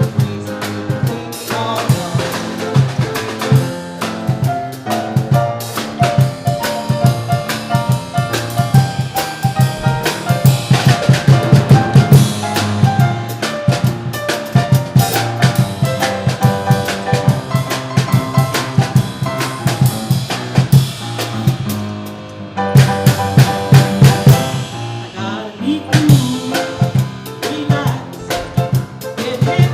Crazy little thing called love. I gotta be cool, relax, get hip,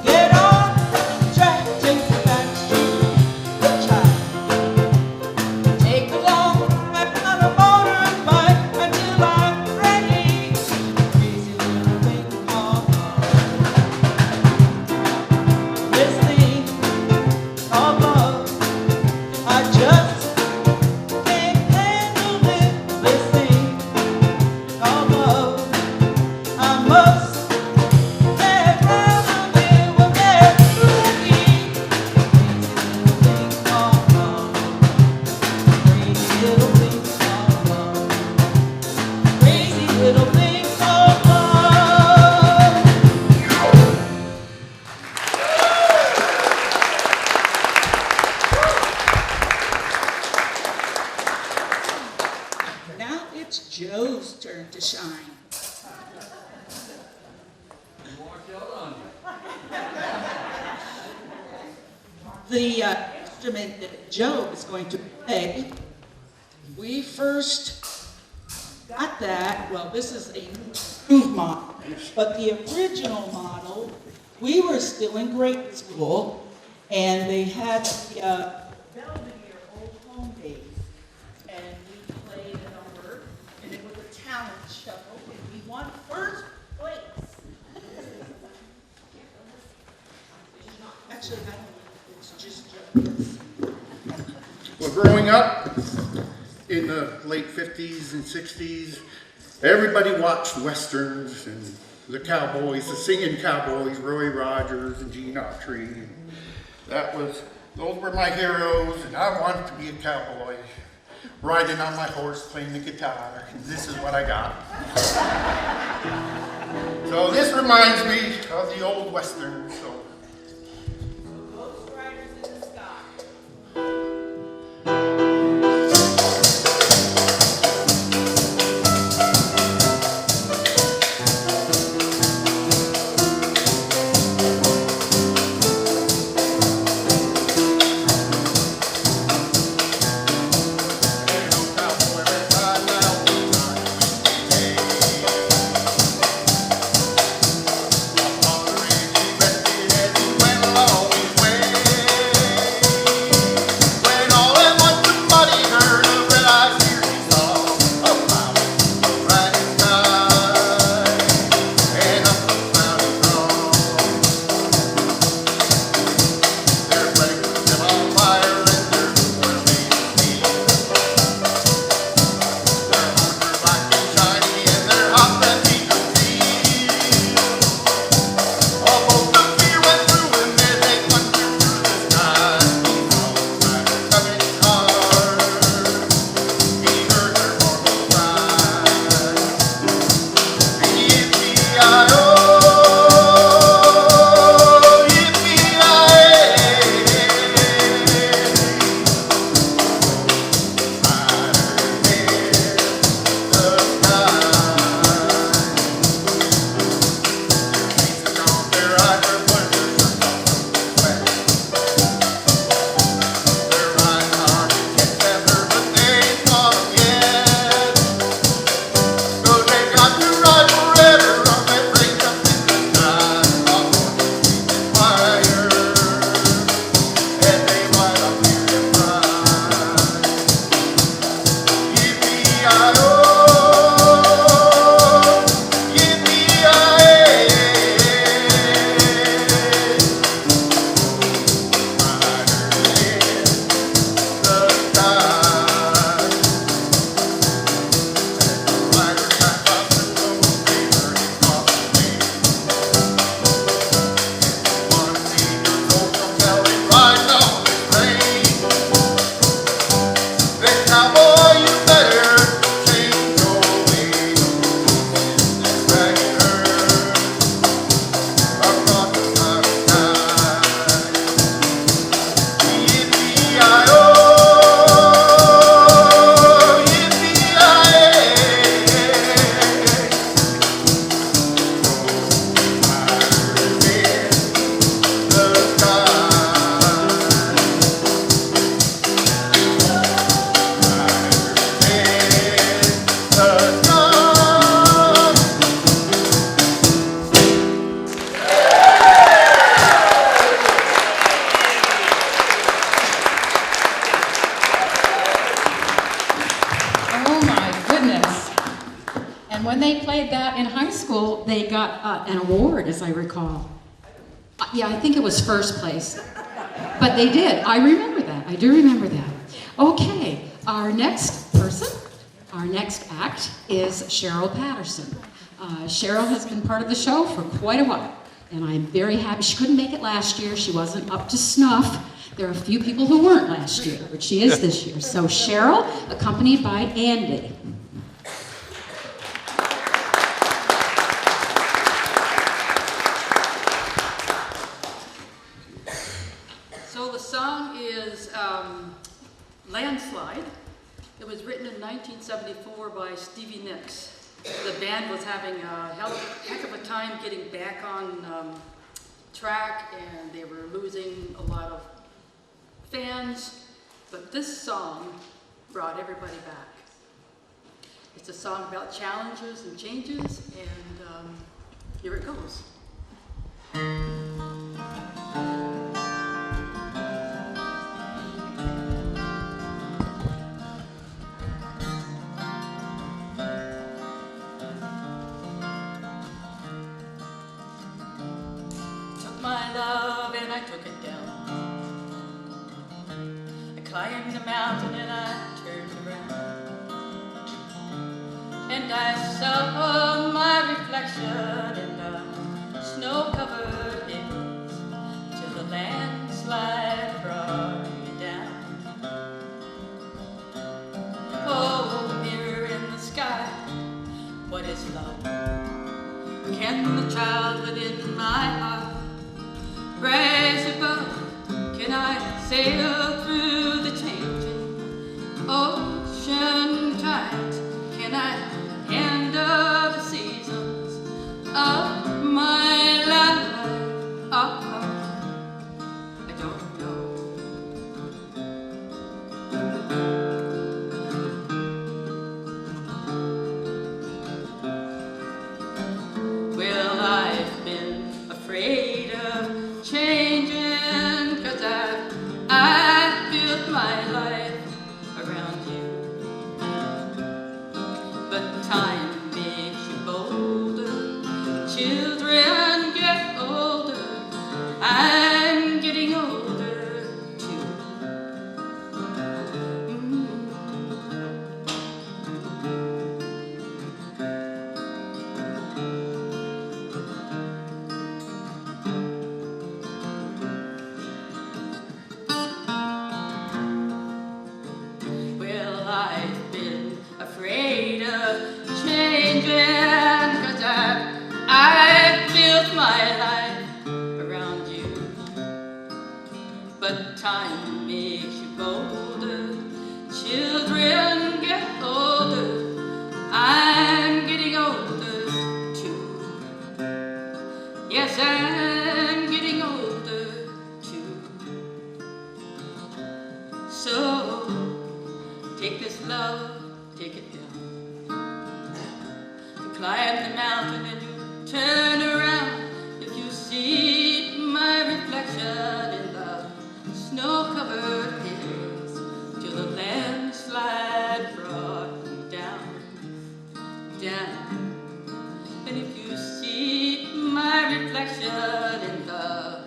get on the track, take the back street, hitchhike. Take a long ride on a motorbike until I'm ready. Crazy little thing called love. This thing called love, I just can't handle it. This thing called love, I must get round of it. We'll get through it. Crazy little thing called love. Crazy little thing called love. Crazy little thing called love. Now it's Joe's turn to shine. The instrument that Joe is going to play, we first got that, well, this is a improved model, but the original model, we were still in grade school, and they had the Belvedere Old Home Days, and we played a number, and it was a talent shuffle, and we won first place. Actually, I don't know, it's just Joe. Well, growing up in the late 50s and 60s, everybody watched Westerns and the cowboys, the singing cowboys, Roy Rogers and Gene Autry. Those were my heroes, and I wanted to be a cowboy, riding on my horse, playing the guitar, and this is what I got. So this reminds me of the old Westerns. So. Ghost Riders in the Sky. Hey. when they played that in high school, they got an award, as I recall. Yeah, I think it was first place. But they did. I remember that. I do remember that. Okay, our next person, our next act is Cheryl Patterson. Cheryl has been part of the show for quite a while, and I'm very happy. She couldn't make it last year. She wasn't up to snuff. There are a few people who weren't last year, but she is this year. So Cheryl, accompanied by Andy. So the song is Landslide. It was written in 1974 by Stevie Nicks. The band was having a heck of a time getting back on track, and they were losing a lot of fans, but this song brought everybody back. It's a song about challenges and changes, and here it goes. Took my love and I took it down. I climbed the mountain and I turned around, and I saw my reflection in the snow-covered hills till the landslide brought me down. Oh, mirror in the sky, what is love? Can the child within my heart rise above? Can I sail through the changing ocean tides? Can I handle the seasons of my life? I don't know. Well, I've been afraid of changing, 'cause I built my life around you. But time makes you bolder, children get older, I'm getting older too. Well, I've been afraid of changing, 'cause I I'm getting older too. So take this love, take it down. You climb the mountain and you turn around. If you see my reflection in the snow-covered hills, till the landslide brought me down, down. And if you see my reflection in the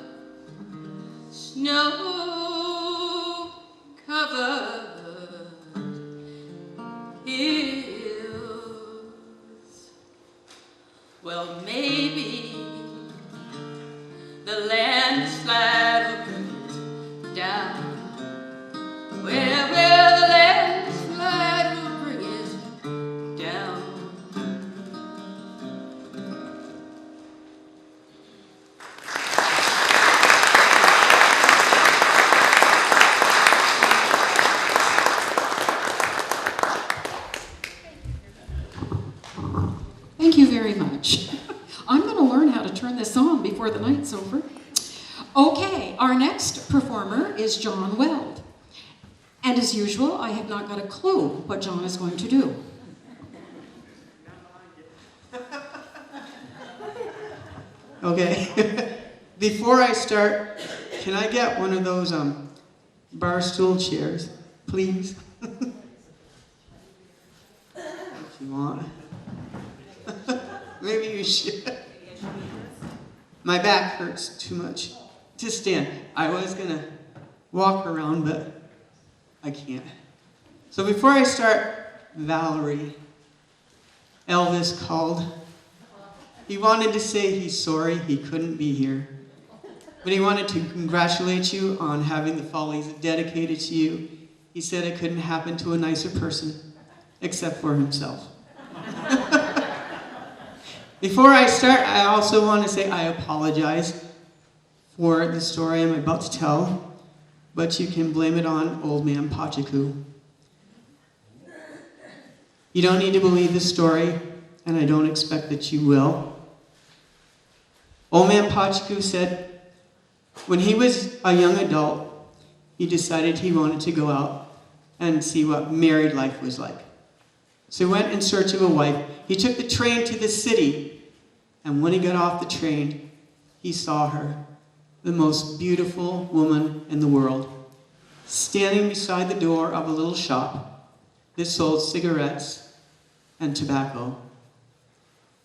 snow-covered hills, well, maybe the landslide will bring it down. Where the landslide will bring it down. Thank you very much. I'm going to learn how to turn this on before the night's over. Okay, our next performer is John Weld. And as usual, I have not got a clue what John is going to do. Okay, before I start, can I get one of those bar stool chairs, please? If you want. Maybe you should. My back hurts too much to stand. I was gonna walk around, but I can't. So before I start, Valerie, Elvis called. He wanted to say he's sorry he couldn't be here, but he wanted to congratulate you on having the Follies dedicated to you. He said it couldn't happen to a nicer person, except for himself. Before I start, I also want to say I apologize for the story I'm about to tell, but you can blame it on old man Pachiku. You don't need to believe the story, and I don't expect that you will. Old man Pachiku said when he was a young adult, he decided he wanted to go out and see what married life was like. So he went in search of a wife. He took the train to the city, and when he got off the train, he saw her, the most beautiful woman in the world, standing beside the door of a little shop that sold cigarettes and tobacco.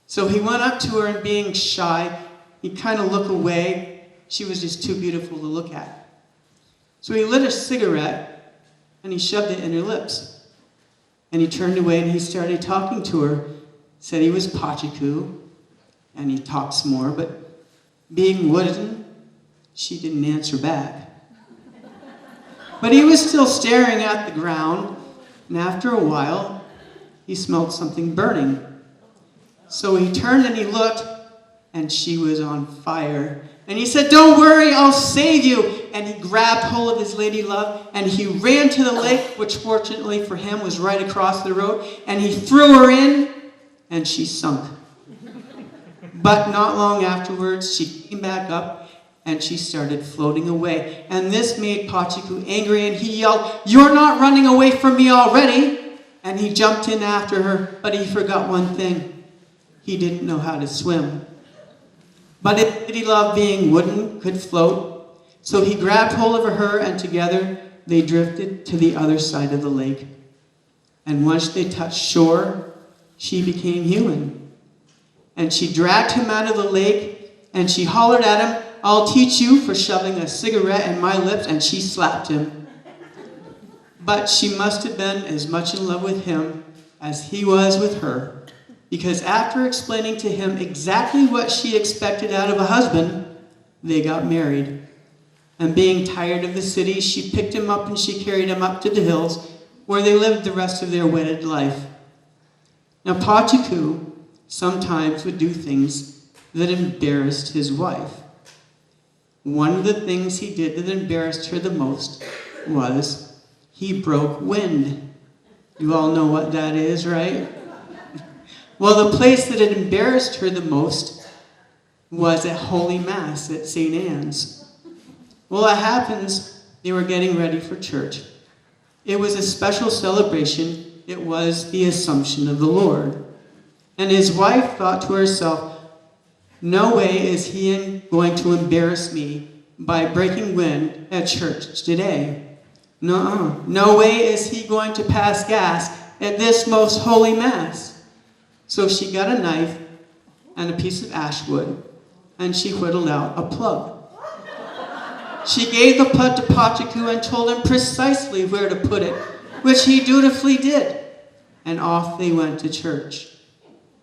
So he went up to her, and being shy, he kind of looked away. She was just too beautiful to look at. So he lit a cigarette, and he shoved it in her lips. And he turned away, and he started talking to her, said he was Pachiku, and he talked some more, but being wooden, she didn't answer back. But he was still staring at the ground, and after a while, he smelled something burning. So he turned and he looked, and she was on fire. And he said, "Don't worry, I'll save you." And he grabbed hold of his lady love, and he ran to the lake, which fortunately for him was right across the road, and he threw her in, and she sunk. But not long afterwards, she came back up, and she started floating away. And this made Pachiku angry, and he yelled, "You're not running away from me already!" And he jumped in after her, but he forgot one thing. He didn't know how to swim. But his lady love, being wooden, could float. So he grabbed hold of her, and together they drifted to the other side of the lake. And once they touched shore, she became human. And she dragged him out of the lake, and she hollered at him, "I'll teach you for shoving a cigarette in my lips," and she slapped him. But she must have been as much in love with him as he was with her, because after explaining to him exactly what she expected out of a husband, they got married. And being tired of the city, she picked him up and she carried him up to the hills, where they lived the rest of their wedded life. Now Pachiku sometimes would do things that embarrassed his wife. One of the things he did that embarrassed her the most was he broke wind. You all know what that is, right? Well, the place that had embarrassed her the most was at Holy Mass at St. Anne's. Well, it happens they were getting ready for church. It was a special celebration. It was the Assumption of the Lord. And his wife thought to herself, no way is he going to embarrass me by breaking wind at church today. No way is he going to pass gas at this most holy Mass. So she got a knife and a piece of ash wood, and she whittled out a plug. She gave the plug to Pachiku and told him precisely where to put it, which he dutifully did. And off they went to church.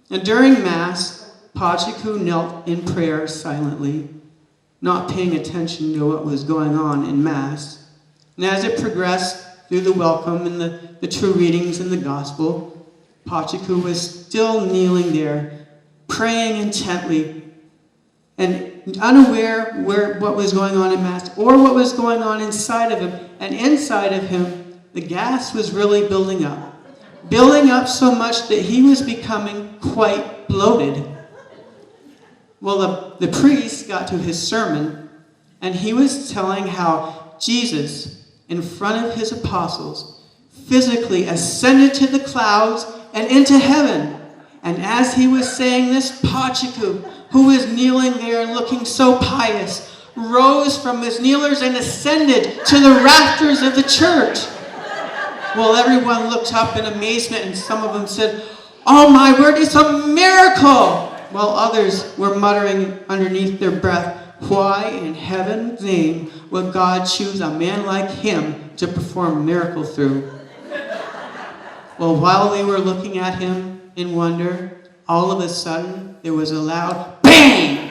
And during Mass, Pachiku knelt in prayer silently, not paying attention to what was going on in Mass. And as it progressed through the welcome and the true readings in the Gospel, Pachiku was still kneeling there, praying intently, and unaware what was going on in Mass or what was going on inside of him. And inside of him, the gas was really building up so much that he was becoming quite bloated. Well, the priest got to his sermon, and he was telling how Jesus, in front of his apostles, physically ascended to the clouds and into heaven. And as he was saying this, Pachiku, who was kneeling there and looking so pious, rose from his kneelers and ascended to the rafters of the church. Well, everyone looked up in amazement, and some of them said, "Oh my word, it's a miracle!" While others were muttering underneath their breath, "Why in heaven's name would God choose a man like him to perform a miracle through?" Well, while they were looking at him in wonder, all of a sudden there was a loud bang!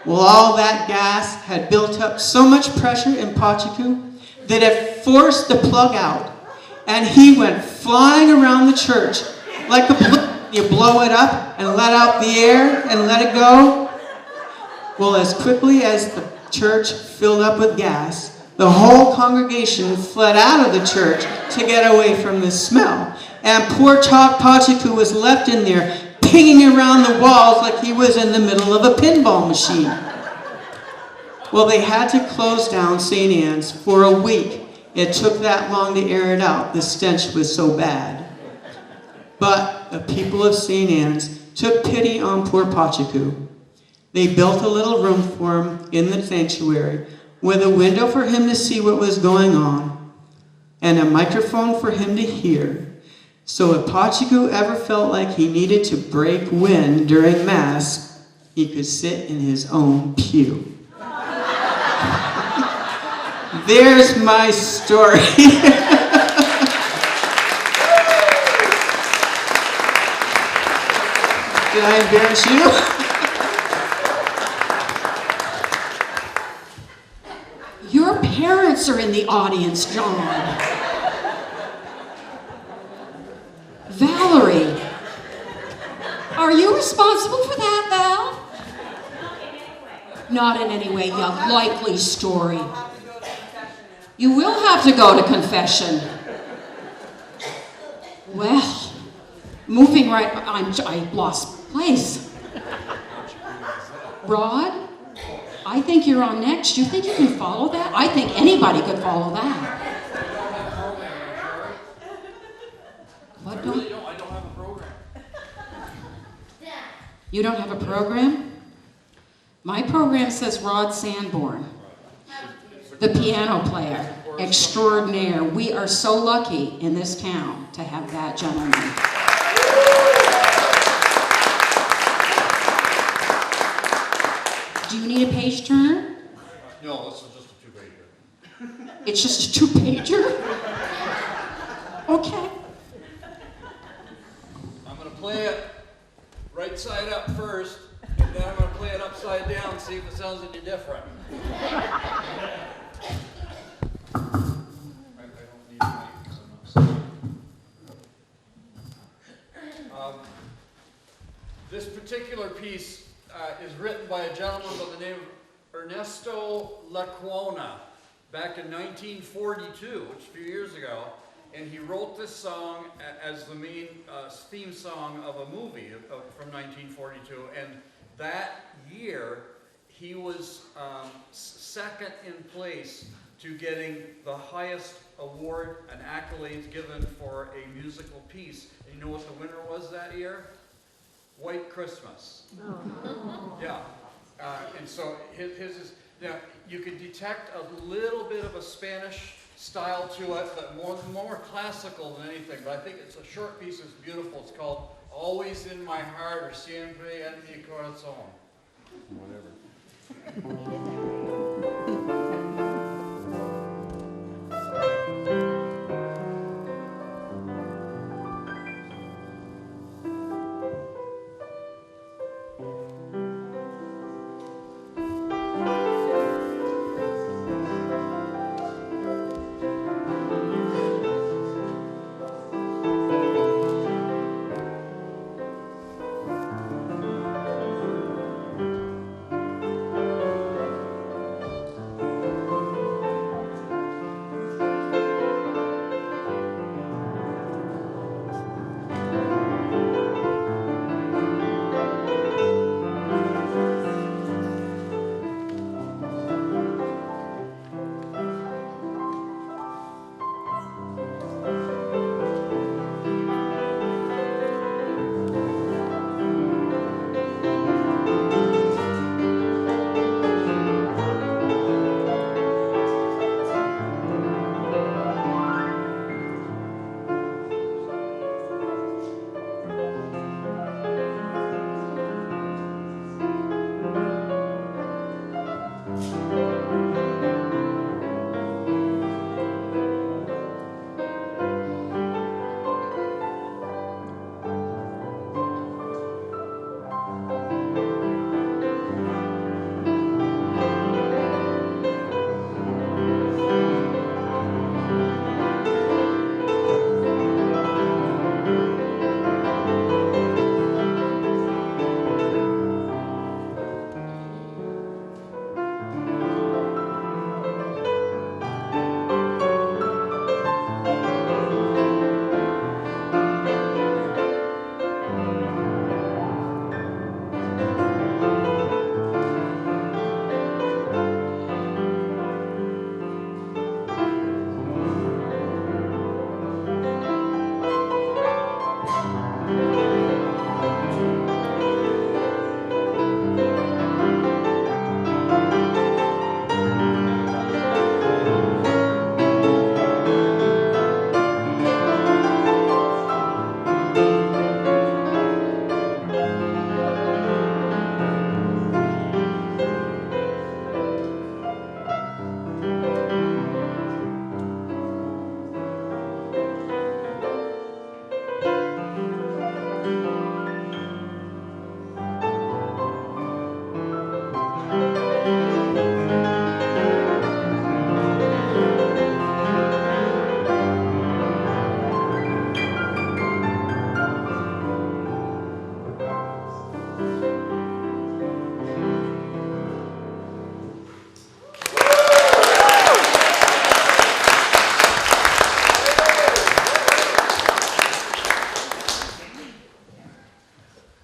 Well, all that gas had built up so much pressure in Pachiku that it forced the plug out, and he went flying around the church like a balloon. You blow it up and let out the air and let it go. Well, as quickly as the church filled up with gas, the whole congregation fled out of the church to get away from the smell. And poor Pachiku was left in there, pinging around the walls like he was in the middle of a pinball machine. Well, they had to close down St. Anne's for a week. It took that long to air it out. The stench was so bad. But the people of St. Anne's took pity on poor Pachiku. They built a little room for him in the sanctuary with a window for him to see what was going on and a microphone for him to hear. So if Pachiku ever felt like he needed to break wind during Mass, he could sit in his own pew. There's my story. Did I embarrass you? Your parents are in the audience, John. Valerie, are you responsible for that, Val? Not in any way, you likely story. You will have to go to confession. Well, moving right, I lost place. Rod, I think you're on next. Do you think you can follow that? I think anybody could follow that. What don't? I don't have a program. You don't have a program? My program says Rod Sanborn, the piano player extraordinaire. We are so lucky in this town to have that gentleman. Do you need a page turner? No, this is just a two-pager. It's just a two-pager? Okay. I'm going to play it right side up first, and then I'm going to play it upside down, see if it sounds any different. This particular piece is written by a gentleman by the name of Ernesto Lecuona back in 1942, which is a few years ago, and he wrote this song as the main theme song of a movie from 1942, and that year, he was second in place to getting the highest award and accolades given for a musical piece. And you know what the winner was that year? White Christmas. Oh. Yeah. And so his is, now you can detect a little bit of a Spanish style to it, but more classical than anything. But I think it's a short piece, it's beautiful. It's called Always in My Heart, or Siempre en Mi Corazón. Whatever.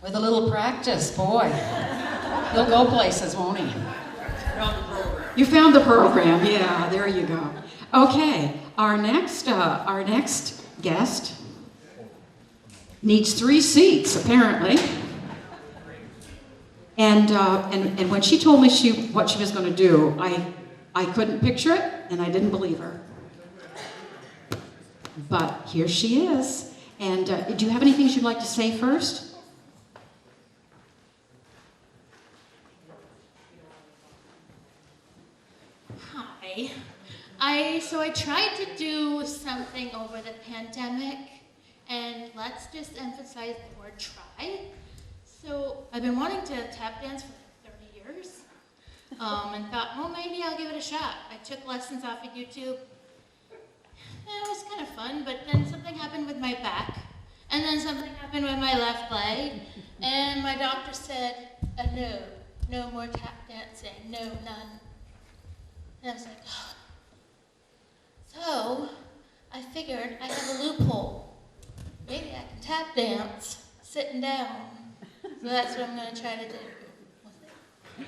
With a little practice, boy, he'll go places, won't he? You found the program, yeah, there you go. Okay, our next guest needs 3 seats, apparently. And when she told me what she was going to do, I couldn't picture it, and I didn't believe her. But here she is. And do you have anything you'd like to say first? Hi. So I tried to do something over the pandemic, and let's just emphasize the word try. So I've been wanting to tap dance for 30 years, and thought, well, maybe I'll give it a shot. I took lessons off of YouTube. It was kind of fun, but then something happened with my back, and then something happened with my left leg, and my doctor said, no more tap dancing, no, none. And I was like, oh. So I figured I have a loophole. Maybe I can tap dance sitting down. So that's what I'm going to try to do. Dearly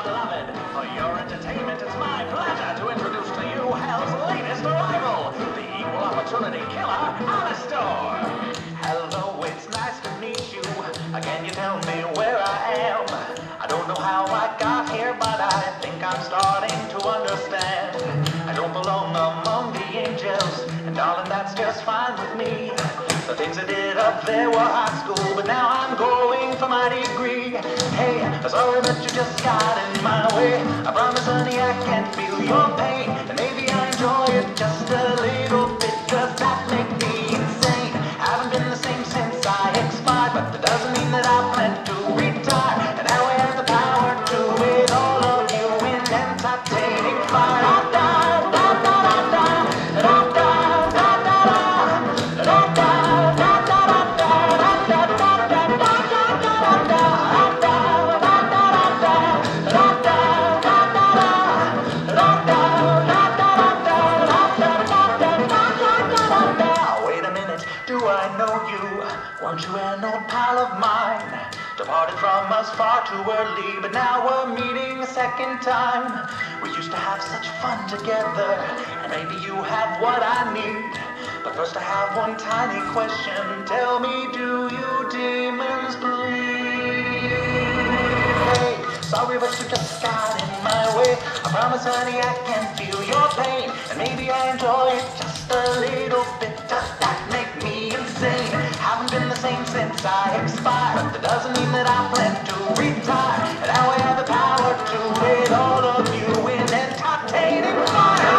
beloved, for your entertainment, it's my pleasure to introduce to you hell's latest arrival, the equal opportunity killer, Alastor. Hello, it's nice to meet you. Again, you tell me where I am. I don't know how I got here, but I think I'm starting to understand. I don't belong among the angels, and darling, that's just fine with me. The things I did up there were high school, but now I'm going for my degree. Hey, sorry, but you just got in my way. I promise, honey, I can feel your pain, and maybe I enjoy it just a little bit. Does that make me insane? I haven't been the same since I expired, but that doesn't mean that I plan to retire. And now I have the power to with all of you in entertaining fire. Weren't you an old pal of mine? Departed from us far too early, but now we're meeting a second time. We used to have such fun together, and maybe you have what I need. But first I have one tiny question. Tell me, do you demons bleed? Hey, sorry, but you just got in my way. I promise, honey, I can feel your pain, and maybe I enjoy it just a little bit. Does that make me insane? Haven't been the same since I expired, but that doesn't mean that I plan to retire. And now I have the power to with all of you in entertaining fire.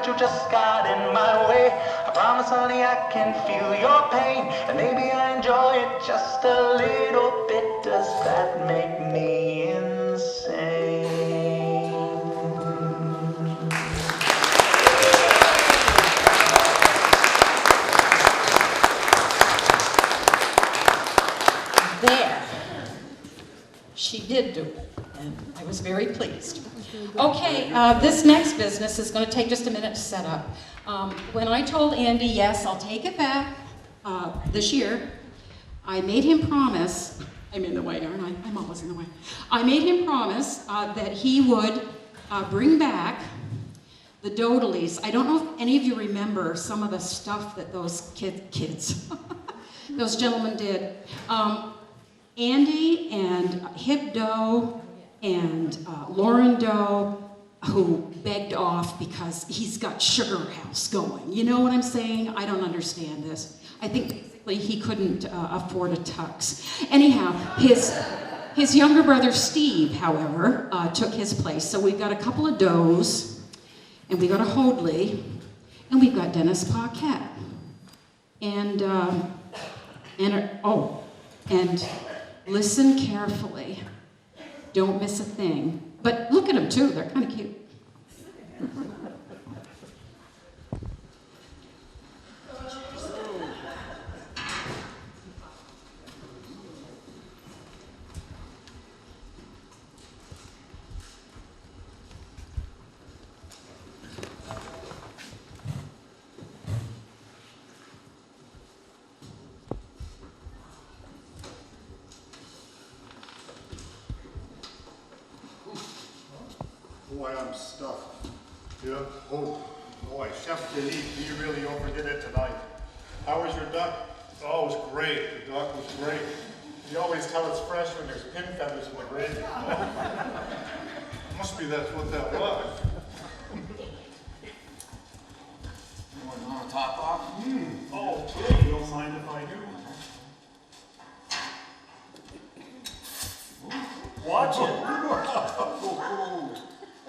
You just got in my way. I promise, honey, I can feel your pain, and maybe I enjoy it just a little bit. Does that make me insane? There. She did do it, and I was very pleased. Okay, this next business is going to take just a minute to set up. When I told Andy, yes, I'll take it back this year, I made him promise, I'm in the way, aren't I? I'm always in the way. I made him promise that he would bring back the Dodalies. I don't know if any of you remember some of the stuff that those kids, those gentlemen did. Andy and Hip Doe and Lauren Doe, who begged off because he's got Sugar House going. You know what I'm saying? I don't understand this. I think basically he couldn't afford a tux. Anyhow, his younger brother Steve, however, took his place. So we've got a couple of Does, and we got a Hoadley, and we've got Dennis Paquette. And listen carefully. Don't miss a thing. But look at them too, they're kind of cute. Boy, I'm stuffed. Yeah? Oh, boy, Chef Denis, you really overdid it tonight. How was your duck? Oh, it was great. The duck was great. You always tell it's fresh when there's pin feathers in the gravy. Must be that's what that was. You want to top off? Oh, okay. You don't mind if I do? Watch it.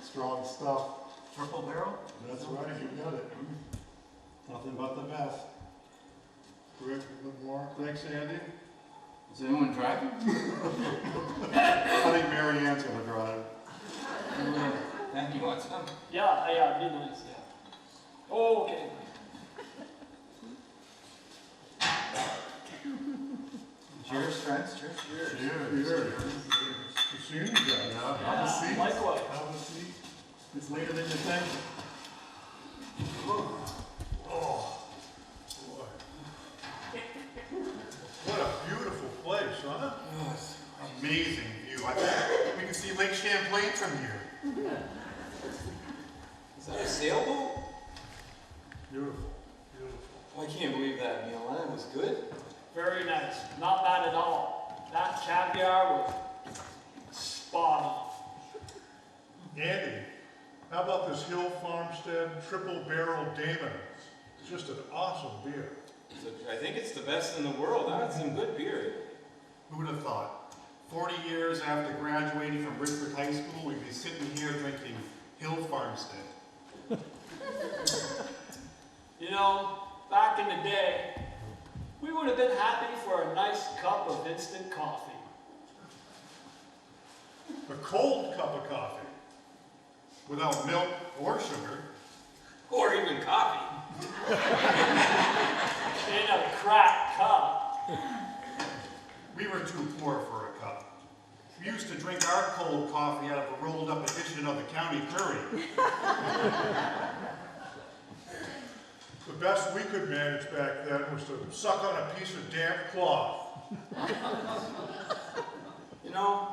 Strong stuff. Triple barrel? That's right, you got it. Nothing but the best. Rick, a little more. Thanks, Andy. Is anyone driving? I think Mary Ann's gonna drive. And you want some? Yeah, be nice, yeah. Oh, okay. Cheers, friends. Cheers. Cheers. Cheers. You seen that? Have a seat. Likewise. Have a seat. It's later than you think. Oh, boy. What a beautiful place, huh? Yes. Amazing view. I think we can see Lake Champlain from here. Is that a sailboat? Beautiful. I can't believe that meal. That was good. Very nice. Not bad at all. That caviar was spot on. Andy, how about this Hill Farmstead Triple Barrel Damon? It's just an awesome beer. I think it's the best in the world. That's some good beer. Who would have thought? 40 years after graduating from Richford High School, we'd be sitting here drinking Hill Farmstead. You know, back in the day, we would have been happy for a nice cup of instant coffee. A cold cup of coffee, without milk or sugar. Or even coffee. In a cracked cup. We were too poor for a cup. We used to drink our cold coffee out of a rolled up edition of the County Curry. The best we could manage back then was to suck on a piece of damp cloth. You know,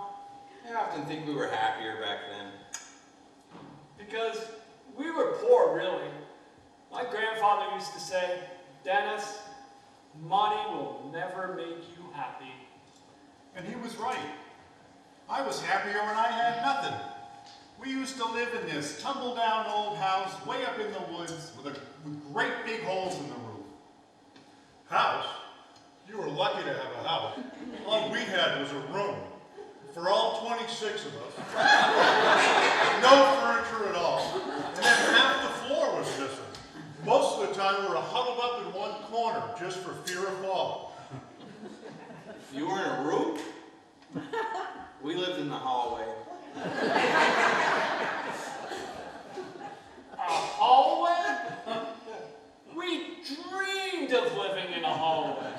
I often think we were happier back then. Because we were poor, really. My grandfather used to say, Dennis, money will never make you happy. And he was right. I was happier when I had nothing. We used to live in this tumble-down old house way up in the woods with great big holes in the roof. House? You were lucky to have a house. All we had was a room. For all 26 of us. No furniture at all. And then half the floor was missing. Most of the time we were huddled up in one corner just for fear of falling. You were in a room? We lived in the hallway. A hallway? We dreamed of living in a hallway.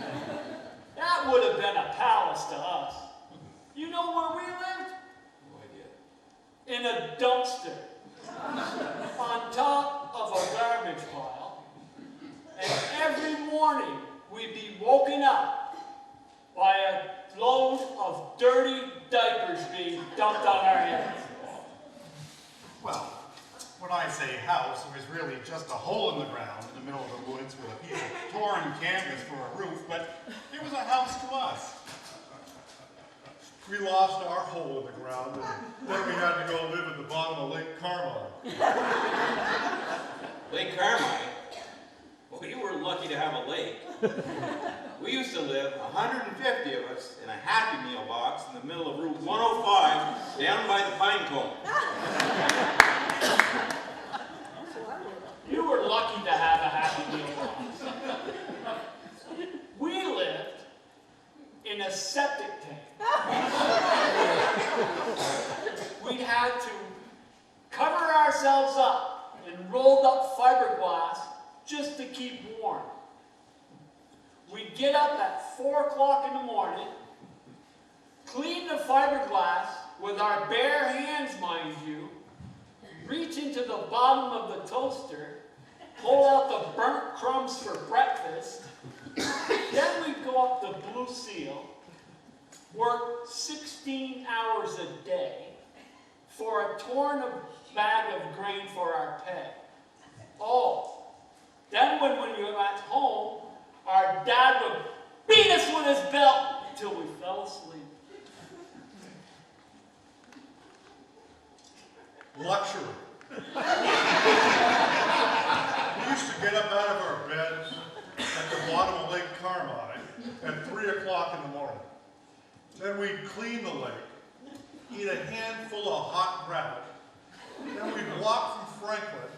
That would have been a palace to us. You know where we lived? No idea. In a dumpster. On top of a garbage pile. And every morning we'd be woken up by a load of dirty diapers being dumped on our heads. Well, when I say house, it was really just a hole in the ground in the middle of the woods with a piece of torn canvas for a roof, but it was a house to us. We lost our hole in the ground, and then we had to go live at the bottom of Lake Carmine. Lake Carmine? Well, you were lucky to have a lake. We used to live, 150 of us, in a Happy Meal box in the middle of Route 105, down by the pine cone. You were lucky to have a Happy Meal box. We lived in a septic tank. We'd had to cover ourselves up in rolled up fiberglass just to keep warm. We'd get up at 4 o'clock in the morning, clean the fiberglass with our bare hands, mind you, reach into the bottom of the toaster, pull out the burnt crumbs for breakfast, then we'd go up the Blue Seal, work 16 hours a day for a torn bag of grain for our pay. Oh, then when we were at home, our dad would beat us with his belt until we fell asleep. Luxury. We used to get up out of our beds at the bottom of Lake Carmine at 3 o'clock in the morning. Then we'd clean the lake, eat a handful of hot rabbit. Then we'd walk from Franklin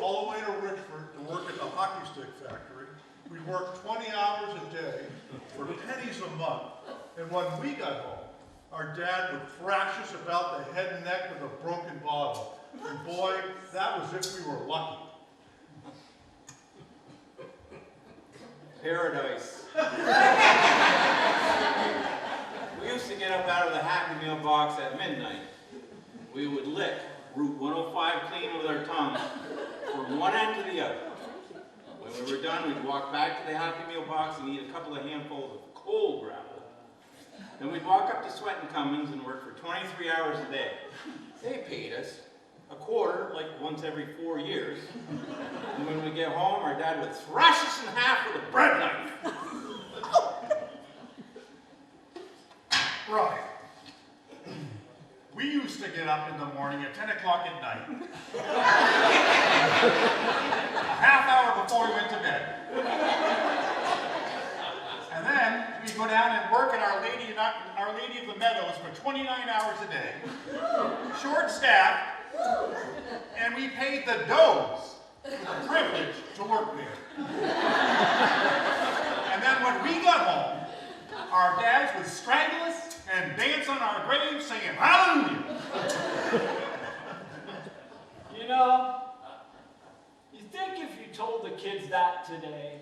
all the way to Richford to work at the hockey stick factory. We'd work 20 hours a day for pennies a month. And when we got home, our dad would thrash us about the head and neck with a broken bottle. And boy, that was if we were lucky. Paradise. We used to get up out of the Happy Meal box at midnight. We would lick Route 105 clean with our tongue from one end to the other. When we were done, we'd walk back to the Happy Meal box and eat a couple of handfuls of cold gravel. Then we'd walk up to Sweat and Cummins and work for 23 hours a day. They paid us a quarter, like once every 4 years. And when we get home, our dad would thrash us in half with a bread knife. Right. We used to get up in the morning at 10 o'clock at night. A half hour before we went to bed. And then we'd go down and work at Our Lady of the Meadows for 29 hours a day. Short staffed. And we paid the does for the privilege to work there. And then when we got home, our dads would strangle us and dance on our graves singing hallelujah. You know, you think if you told the kids that today,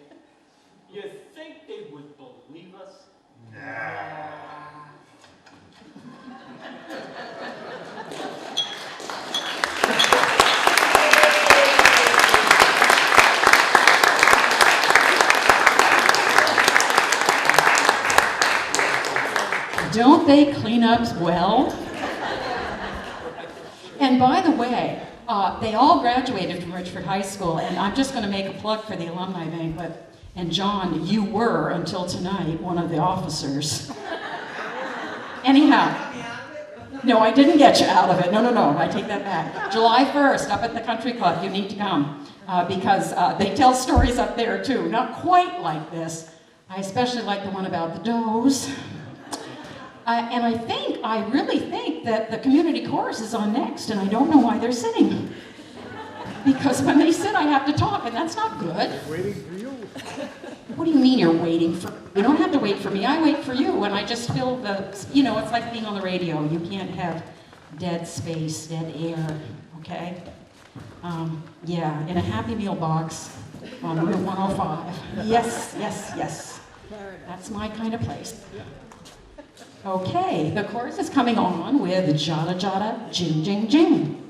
you think they would believe us? Nah. Don't they clean up well? And by the way, they all graduated from Richford High School, and I'm just going to make a plug for the alumni banquet. And John, you were, until tonight, one of the officers. Anyhow, no, I didn't get you out of it. No, I take that back. July 1st, up at the country club, you need to come, because they tell stories up there too. Not quite like this. I especially like the one about the does. And I really think that the community chorus is on next, and I don't know why they're sitting. Because when they sit, I have to talk, and that's not good. Waiting for you. What do you mean you're waiting for? You don't have to wait for me. I wait for you, and I just feel the, you know, it's like being on the radio. You can't have dead space, dead air, okay? Yeah, in a Happy Meal box on Route 105. Yes. That's my kind of place. Okay, the chorus is coming on with Jada Jada, Jing Jing Jing.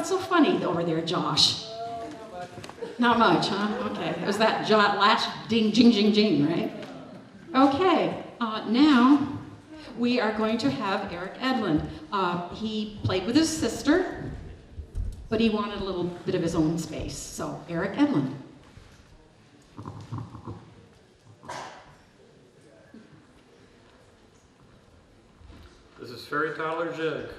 What's so funny over there, Josh? Not much, huh? Okay, it was that last ding, jing, jing, jing, right? Okay, now we are going to have Eric Edlund. He played with his sister, but he wanted a little bit of his own space. So, Eric Edlund. This is Fairy Tyler Jig.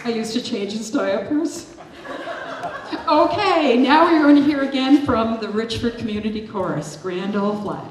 I used to change his diapers. Okay, now we're going to hear again from the Richford Community Chorus, Grand Ole Flag.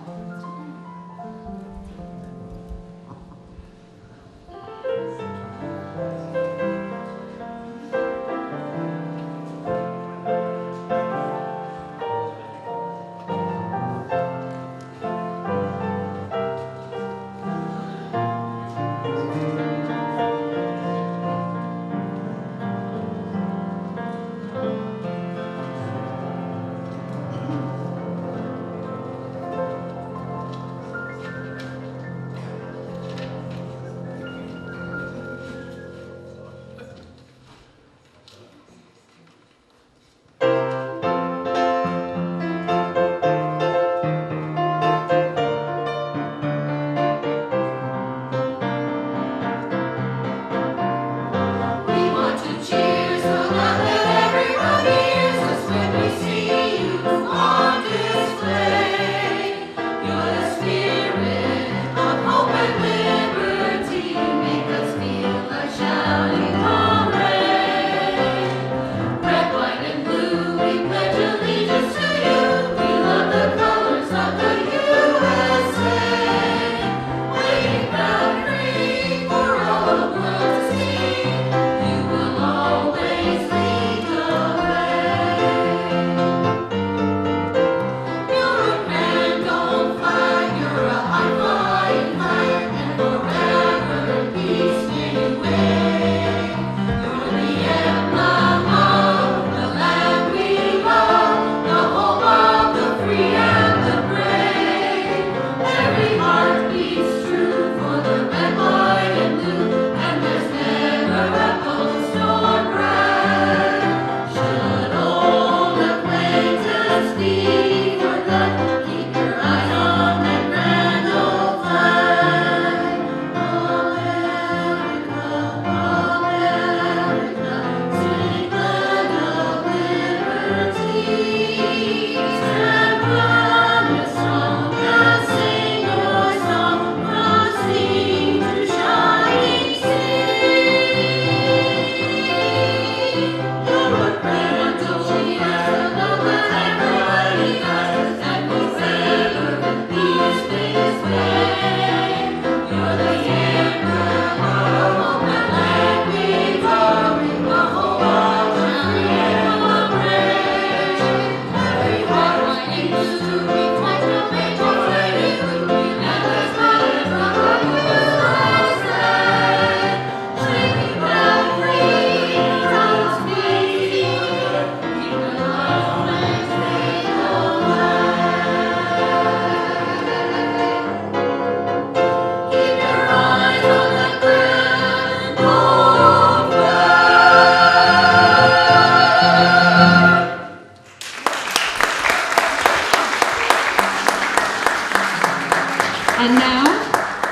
And now,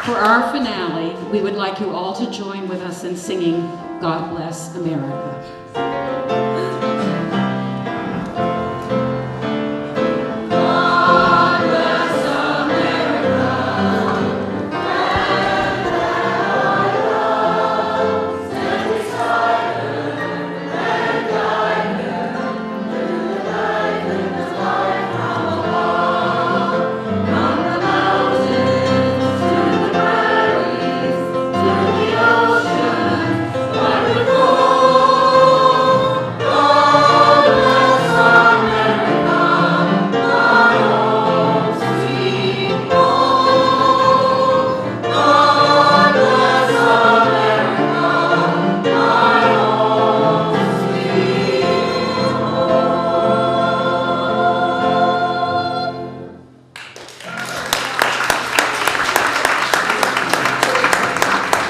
for our finale, we would like you all to join with us in singing God Bless America.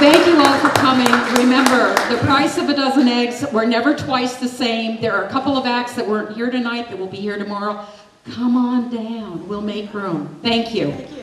Thank you all for coming. Remember, the price of a dozen eggs, we're never twice the same. There are a couple of acts that weren't here tonight that will be here tomorrow. Come on down. We'll make room. Thank you.